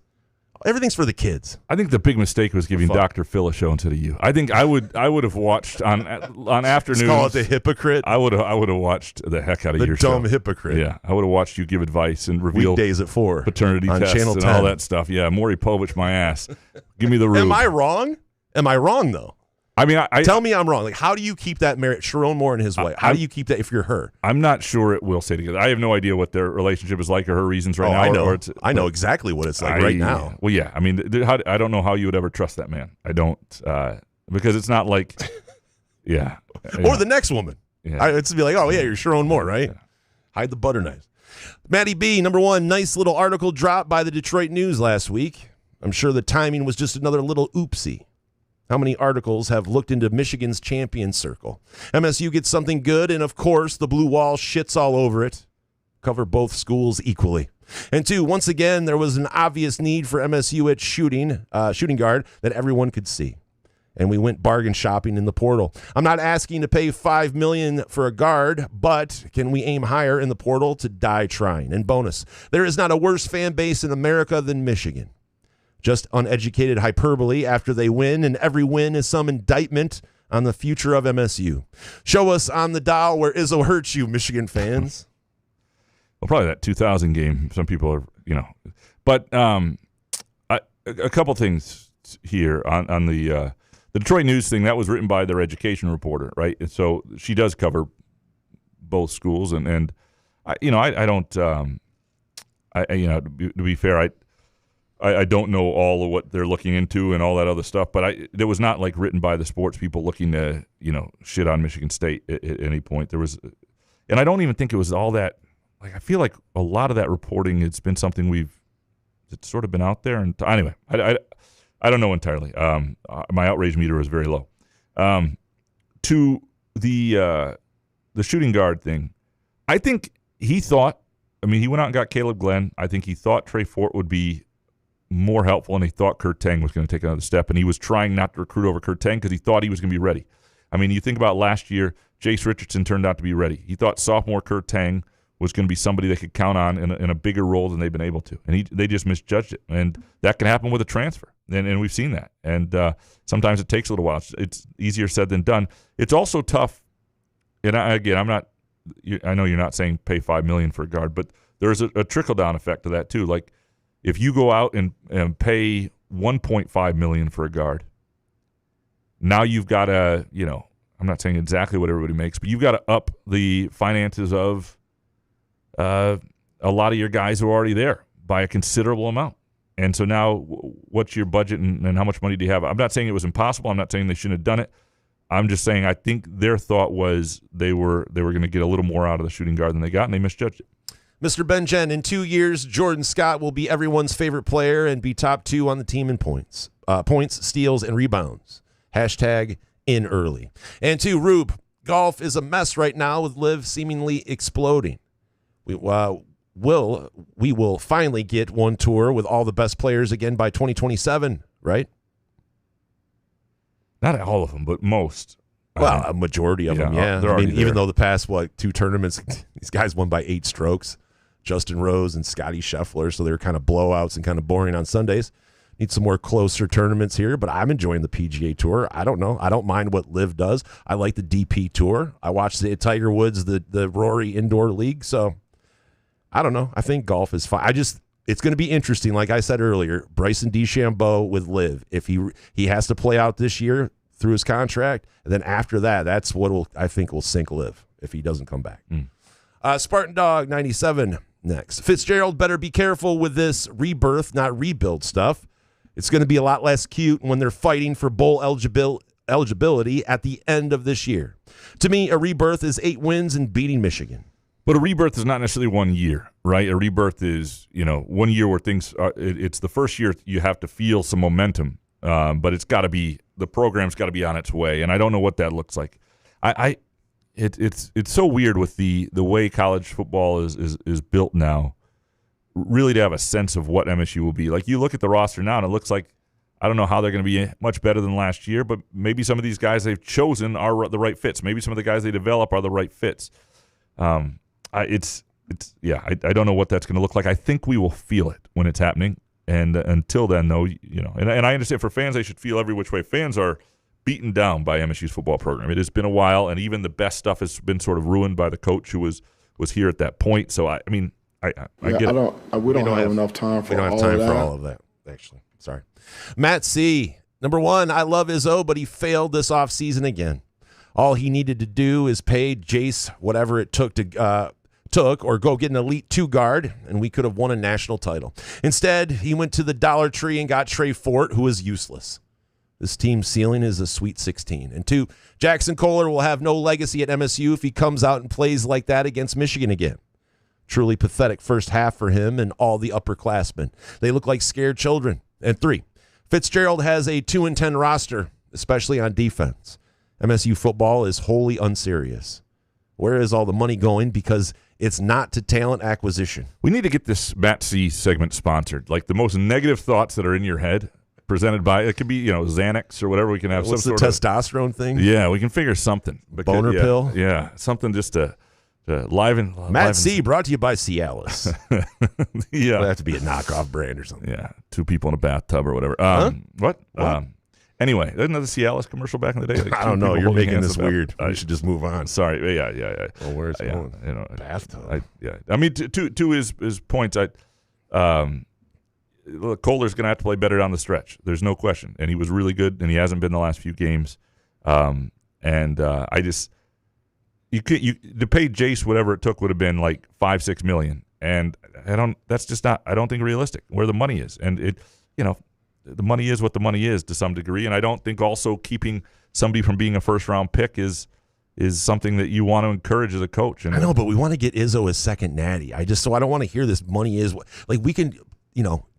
Everything's for the kids. I think the big mistake was giving Dr. Phil a show instead of you. I think I would have watched on afternoons. Let's call it the hypocrite. I would have watched the heck out of your show. The dumb hypocrite. Yeah, I would have watched you give advice and reveal weekdays at 4 paternity on tests Channel and 10. all that stuff. Yeah, Maury Povich, my ass. Give me the rube. Am I wrong? Am I wrong though? I mean, tell me I'm wrong. Like, how do you keep that marriage, Sharon Moore and his wife? How do you keep that if you're her? I'm not sure it will stay together. I have no idea what their relationship is like or her reasons right now. I know. I know exactly what it's like right now. Well, yeah. I mean, I don't know how you would ever trust that man. I don't, because it's not like, yeah. Or the next woman. Yeah. It's to be like, oh yeah, you're Sharon Moore, right? Yeah. Hide the butter knives. Matty B, number 1, nice little article dropped by the Detroit News last week. I'm sure the timing was just another little oopsie. How many articles have looked into Michigan's champion circle? MSU gets something good, and of course, the blue wall shits all over it. Cover both schools equally. And 2, once again, there was an obvious need for MSU at shooting guard that everyone could see. And we went bargain shopping in the portal. I'm not asking to pay $5 million for a guard, but can we aim higher in the portal to die trying? And bonus, there is not a worse fan base in America than Michigan. Just uneducated hyperbole after they win, and every win is some indictment on the future of MSU. Show us on the dial where Izzo hurts you, Michigan fans. Well, probably that 2000 game. Some people are, But a couple things here on the Detroit News thing. That was written by their education reporter, right? And so she does cover both schools, and I don't, to be fair, I don't know all of what they're looking into and all that other stuff, but it was not like written by the sports people looking to, shit on Michigan State at any point. There was, and I don't even think it was all that, like, I feel like a lot of that reporting, it's been something it's sort of been out there. And anyway, I don't know entirely. My outrage meter was very low. To the shooting guard thing, I think he thought, he went out and got Caleb Glenn. I think he thought Trey Fort would be more helpful, and he thought Kurt Tang was going to take another step, and he was trying not to recruit over Kurt Tang because he thought he was going to be ready. You think about last year, Jace Richardson turned out to be ready. He thought sophomore Kurt Tang was going to be somebody they could count on in a bigger role than they've been able to, and they just misjudged it, and that can happen with a transfer, and we've seen that, and sometimes it takes a little while. It's easier said than done. It's also tough, and I know you're not saying pay $5 million for a guard, but there's a trickle-down effect to that too. Like, if you go out and pay $1.5 million for a guard, now you've got to, I'm not saying exactly what everybody makes, but you've got to up the finances of a lot of your guys who are already there by a considerable amount. And so now what's your budget and how much money do you have? I'm not saying it was impossible. I'm not saying they shouldn't have done it. I'm just saying I think their thought was they were going to get a little more out of the shooting guard than they got, and they misjudged it. Mr. Ben Jen, in 2 years, Jordan Scott will be everyone's favorite player and be top 2 on the team in points, steals, and rebounds. # in early. And 2, Rube, golf is a mess right now with Liv seemingly exploding. We will finally get one tour with all the best players again by 2027, right? Not all of them, but most. Well, a majority of them, yeah. Even though the past, 2 tournaments, these guys won by 8 strokes. Justin Rose and Scotty Scheffler, so they were kind of blowouts and kind of boring on Sundays. Need some more closer tournaments here, but I'm enjoying the PGA Tour. I don't know. I don't mind what LIV does. I like the DP Tour. I watched the Tiger Woods, the Rory Indoor League. So I don't know. I think golf is fine. It's going to be interesting. Like I said earlier, Bryson DeChambeau with LIV. If he has to play out this year through his contract, and then after that, that's what I think will sink LIV if he doesn't come back. Spartan Dog 97 next. Fitzgerald better be careful with this rebirth, not rebuild stuff. It's going to be a lot less cute when they're fighting for bowl eligibility at the end of this year. To me, a rebirth is 8 wins and beating Michigan. But a rebirth is not necessarily 1 year, right? A rebirth is, 1 year where things are, it's the first year you have to feel some momentum, but it's got to be, the program's got to be on its way, and I don't know what that looks like. It's so weird with the way college football is built now, really to have a sense of what MSU will be. Like, you look at the roster now, and it looks like, I don't know how they're going to be much better than last year, but maybe some of these guys they've chosen are the right fits. Maybe some of the guys they develop are the right fits. I don't know what that's going to look like. I think we will feel it when it's happening, and until then, though, and I understand for fans, they should feel every which way. Fans are beaten down by MSU's football program. It has been a while, and even the best stuff has been sort of ruined by the coach who was here at that point. So I get it. We don't have enough time for all of that. Actually, sorry. Matt C. Number 1, I love Izzo, but he failed this offseason again. All he needed to do is pay Jace whatever it took or go get an Elite 2 guard, and we could have won a national title. Instead, he went to the Dollar Tree and got Trey Fort, who is useless. This team's ceiling is a Sweet 16. And 2, Jackson Kohler will have no legacy at MSU if he comes out and plays like that against Michigan again. Truly pathetic first half for him and all the upperclassmen. They look like scared children. And 3, Fitzgerald has a 2-10 roster, especially on defense. MSU football is wholly unserious. Where is all the money going? Because it's not to talent acquisition. We need to get this Matt C segment sponsored. Like, the most negative thoughts that are in your head, presented by, it could be, Xanax or whatever. We can have What's some the sort testosterone thing? Yeah, we can figure something. Boner pill? Yeah, something just to liven. Matt C, brought to you by Cialis. Yeah. It'll have to be a knockoff brand or something. Yeah, 2 people in a bathtub or whatever. What? Anyway, isn't that the Cialis commercial back in the day? Like, I don't know. You're making this weird. We should just move on. Sorry. Yeah. Well, where's it going? Bathtub. I mean, to his points, Kohler's going to have to play better down the stretch. There's no question. And he was really good, and he hasn't been the last few games. To pay Jace whatever it took would have been like $5-6 million. And that's just not, I don't think, realistic where the money is. And the money is what the money is to some degree, and I don't think also keeping somebody from being a first-round pick is something that you want to encourage as a coach. And I know, but we want to get Izzo his second natty. I don't want to hear this money is like we can,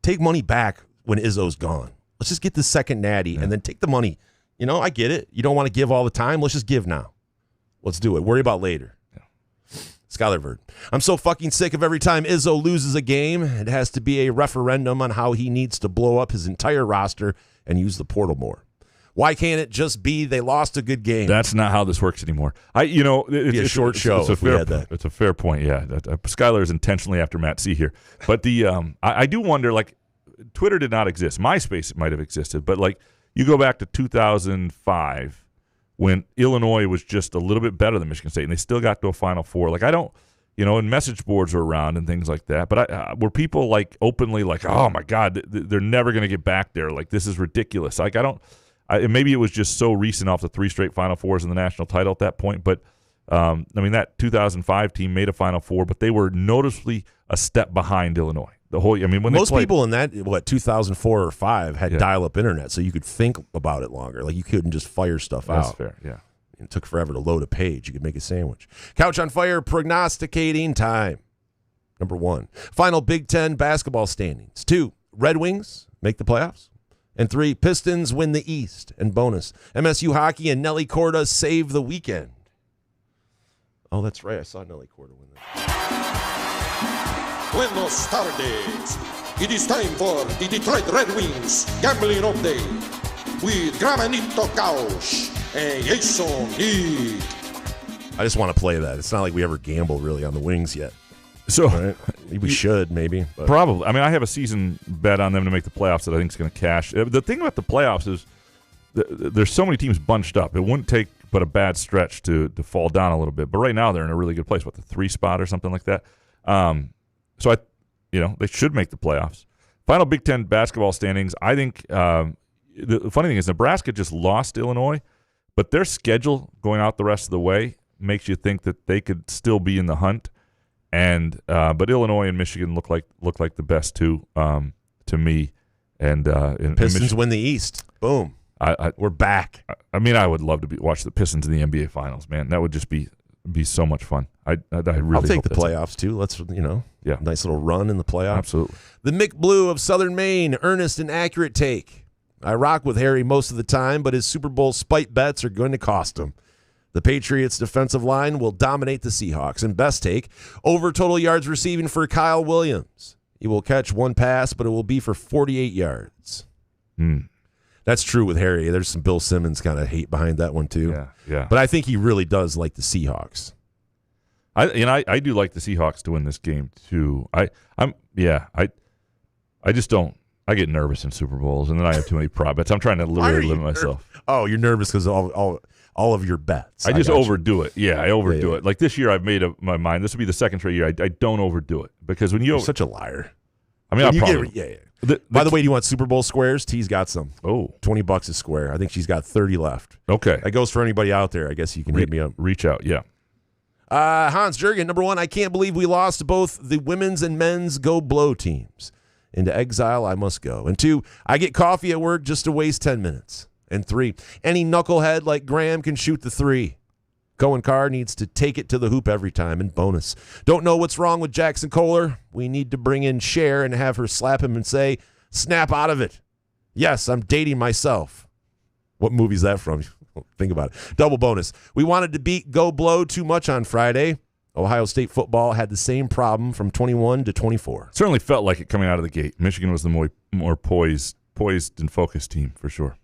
take money back when Izzo's gone. Let's just get the second natty and then take the money. I get it. You don't want to give all the time. Let's just give now. Let's do it. Worry about later. Skylar Verd. I'm so fucking sick of every time Izzo loses a game. It has to be a referendum on how he needs to blow up his entire roster and use the portal more. Why can't it just be they lost a good game? That's not how this works anymore. It's a short show if we had that. It's a fair point, yeah. Skylar is intentionally after Matt C here. But I do wonder, like, Twitter did not exist. MySpace might have existed, but, like, you go back to 2005 when Illinois was just a little bit better than Michigan State, and they still got to a Final Four. Like, I don't, and message boards are around and things like that. But were people, like, openly like, oh, my God, they're never going to get back there. Like, this is ridiculous. Like, maybe it was just so recent off the 3 straight Final Fours and the national title at that point. But, that 2005 team made a Final Four, but they were noticeably a step behind Illinois. When most people in that 2004 or 5 had dial-up internet, so you could think about it longer. Like, you couldn't just fire stuff out. That's fair. Yeah, it took forever to load a page. You could make a sandwich. Couch on Fire prognosticating time. Number 1, final Big Ten basketball standings. 2, Red Wings make the playoffs, and 3, Pistons win the East. And bonus, MSU hockey and Nelly Korda save the weekend. Oh, that's right. I saw Nelly Korda win that. Buenos tardes. It is time for the Detroit Red Wings Gambling Update with Gramanito Couch and Jason Lee. I just want to play that. It's not like we ever gambled really on the Wings yet. So right? We should maybe. But. Probably. I mean, I have a season bet on them to make the playoffs that I think is going to cash. The thing about the playoffs is there's so many teams bunched up. It wouldn't take but a bad stretch to fall down a little bit. But right now they're in a really good place. What, the 3 spot or something like that? So they should make the playoffs. Final Big Ten basketball standings. I think the funny thing is Nebraska just lost to Illinois, but their schedule going out the rest of the way makes you think that they could still be in the hunt. And but Illinois and Michigan look like the best two to me. And Pistons win the East. Boom. We're back. I mean, I would love to watch the Pistons in the NBA Finals, man. That would just be so much fun. I really. I'll take the playoffs too. Let's nice little run in the playoffs. Absolutely. The Mick Blue of Southern Maine, earnest and accurate take. I rock with Harry most of the time, but his Super Bowl spite bets are going to cost him. The Patriots' defensive line will dominate the Seahawks. And best take, over total yards receiving for Kyle Williams. He will catch 1 pass, but it will be for 48 yards. That's true with Harry. There's some Bill Simmons kind of hate behind that one too. Yeah. But I think he really does like the Seahawks. I do like the Seahawks to win this game too. I just don't. I get nervous in Super Bowls, and then I have too many prop bets. I'm trying to literally limit myself. Oh, you're nervous because all of your bets. I just overdo it. Yeah, I overdo it. Like this year, I've made up my mind. This will be the second straight year I don't overdo it because when you're such a liar. I mean, By the way, do you want Super Bowl squares? T's got some. Oh, $20 a square. I think she's got 30 left. Okay, that goes for anybody out there. I guess you can hit me up. Reach out. Yeah. Hans Jurgen, number 1. I can't believe we lost both the women's and men's Go Blow teams. Into exile I must go. And 2, I get coffee at work just to waste 10 minutes. And 3, any knucklehead like Graham can shoot the 3. Cohen Carr needs to take it to the hoop every time. And bonus, don't know what's wrong with Jackson Kohler. We need to bring in Cher and have her slap him and say, snap out of it. Yes, I'm dating myself. What movie's that from? Think about it. Double bonus. We wanted to beat Go Blow too much on Friday. Ohio State football had the same problem from 21 to 24. Certainly felt like it coming out of the gate. Michigan was the more poised and focused team for sure.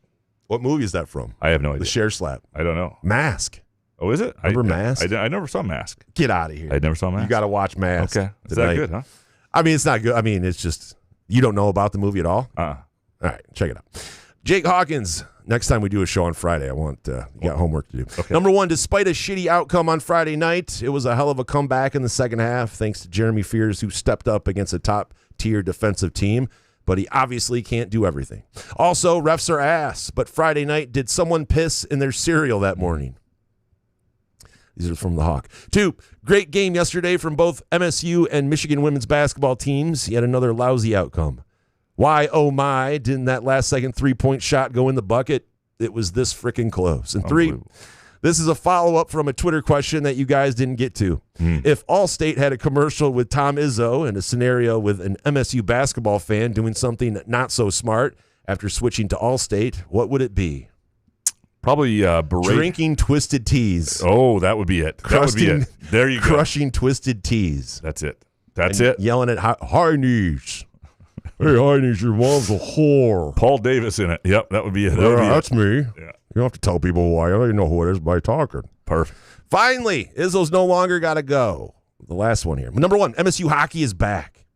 What movie is that from? I have no idea. The Cher slap. I don't know. Mask. Oh, is it? Remember Mask? I never saw Mask. Get out of here. I never saw Mask. You got to watch Mask. Okay. Is that good, huh? I mean, it's not good. I mean, it's just, you don't know about the movie at all? All right, check it out. Jake Hawkins. Next time we do a show on Friday, I want you got homework to do. Okay. Number 1, despite a shitty outcome on Friday night, it was a hell of a comeback in the second half, thanks to Jeremy Fears, who stepped up against a top-tier defensive team, but he obviously can't do everything. Also, refs are ass, but Friday night, did someone piss in their cereal that morning? These are from the Hawk. 2, great game yesterday from both MSU and Michigan women's basketball teams, yet another lousy outcome. Why, oh my, didn't that last-second three-point shot go in the bucket? It was this freaking close. And 3, this is a follow-up from a Twitter question that you guys didn't get to. If Allstate had a commercial with Tom Izzo and a scenario with an MSU basketball fan doing something not so smart after switching to Allstate, what would it be? Probably drinking Twisted Teas. Oh, that would be it. That would be it. There you go. Crushing Twisted Teas. That's it. That's it. Yelling at high knees. Hey, Heinies, your mom's a whore. Paul Davis in it. Yep, that would be it. That's me. Yeah. You don't have to tell people who I am. You know who it is by talking. Perfect. Finally, Izzo's no longer got to go. The last one here. Number 1, MSU hockey is back.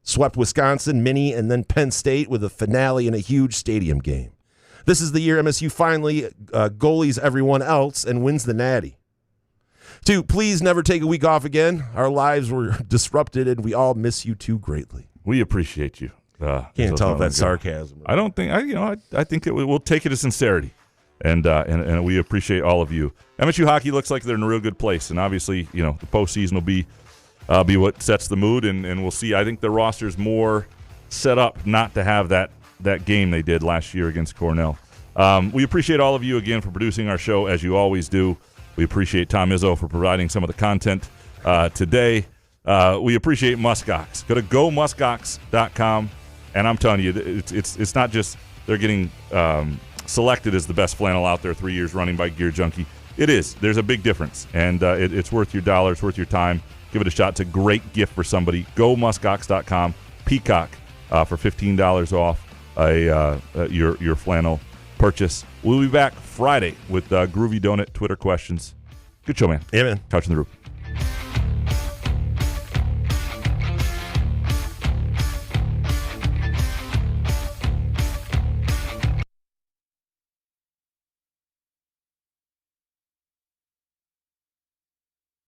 Swept Wisconsin, Mini, and then Penn State with a finale in a huge stadium game. This is the year MSU finally goalies everyone else and wins the Natty. 2, please never take a week off again. Our lives were disrupted, and we all miss you too greatly. We appreciate you. Can't tell if that's sarcasm. I don't think. I think we'll take it as sincerity, and we appreciate all of you. MSU hockey looks like they're in a real good place, and obviously, the postseason will be what sets the mood, and we'll see. I think the roster's more set up not to have that game they did last year against Cornell. We appreciate all of you again for producing our show as you always do. We appreciate Tom Izzo for providing some of the content today. We appreciate Muskox. Go to gomuskox.com. And I'm telling you, it's not just they're getting selected as the best flannel out there 3 years running by Gear Junkie. It is. There's a big difference, and it's worth your dollar. It's worth your time. Give it a shot. It's a great gift for somebody. GoMuskox.com. Peacock for $15 off your flannel purchase. We'll be back Friday with Groovy Donut Twitter questions. Good show, man. Yeah, man. Couch in the Roof.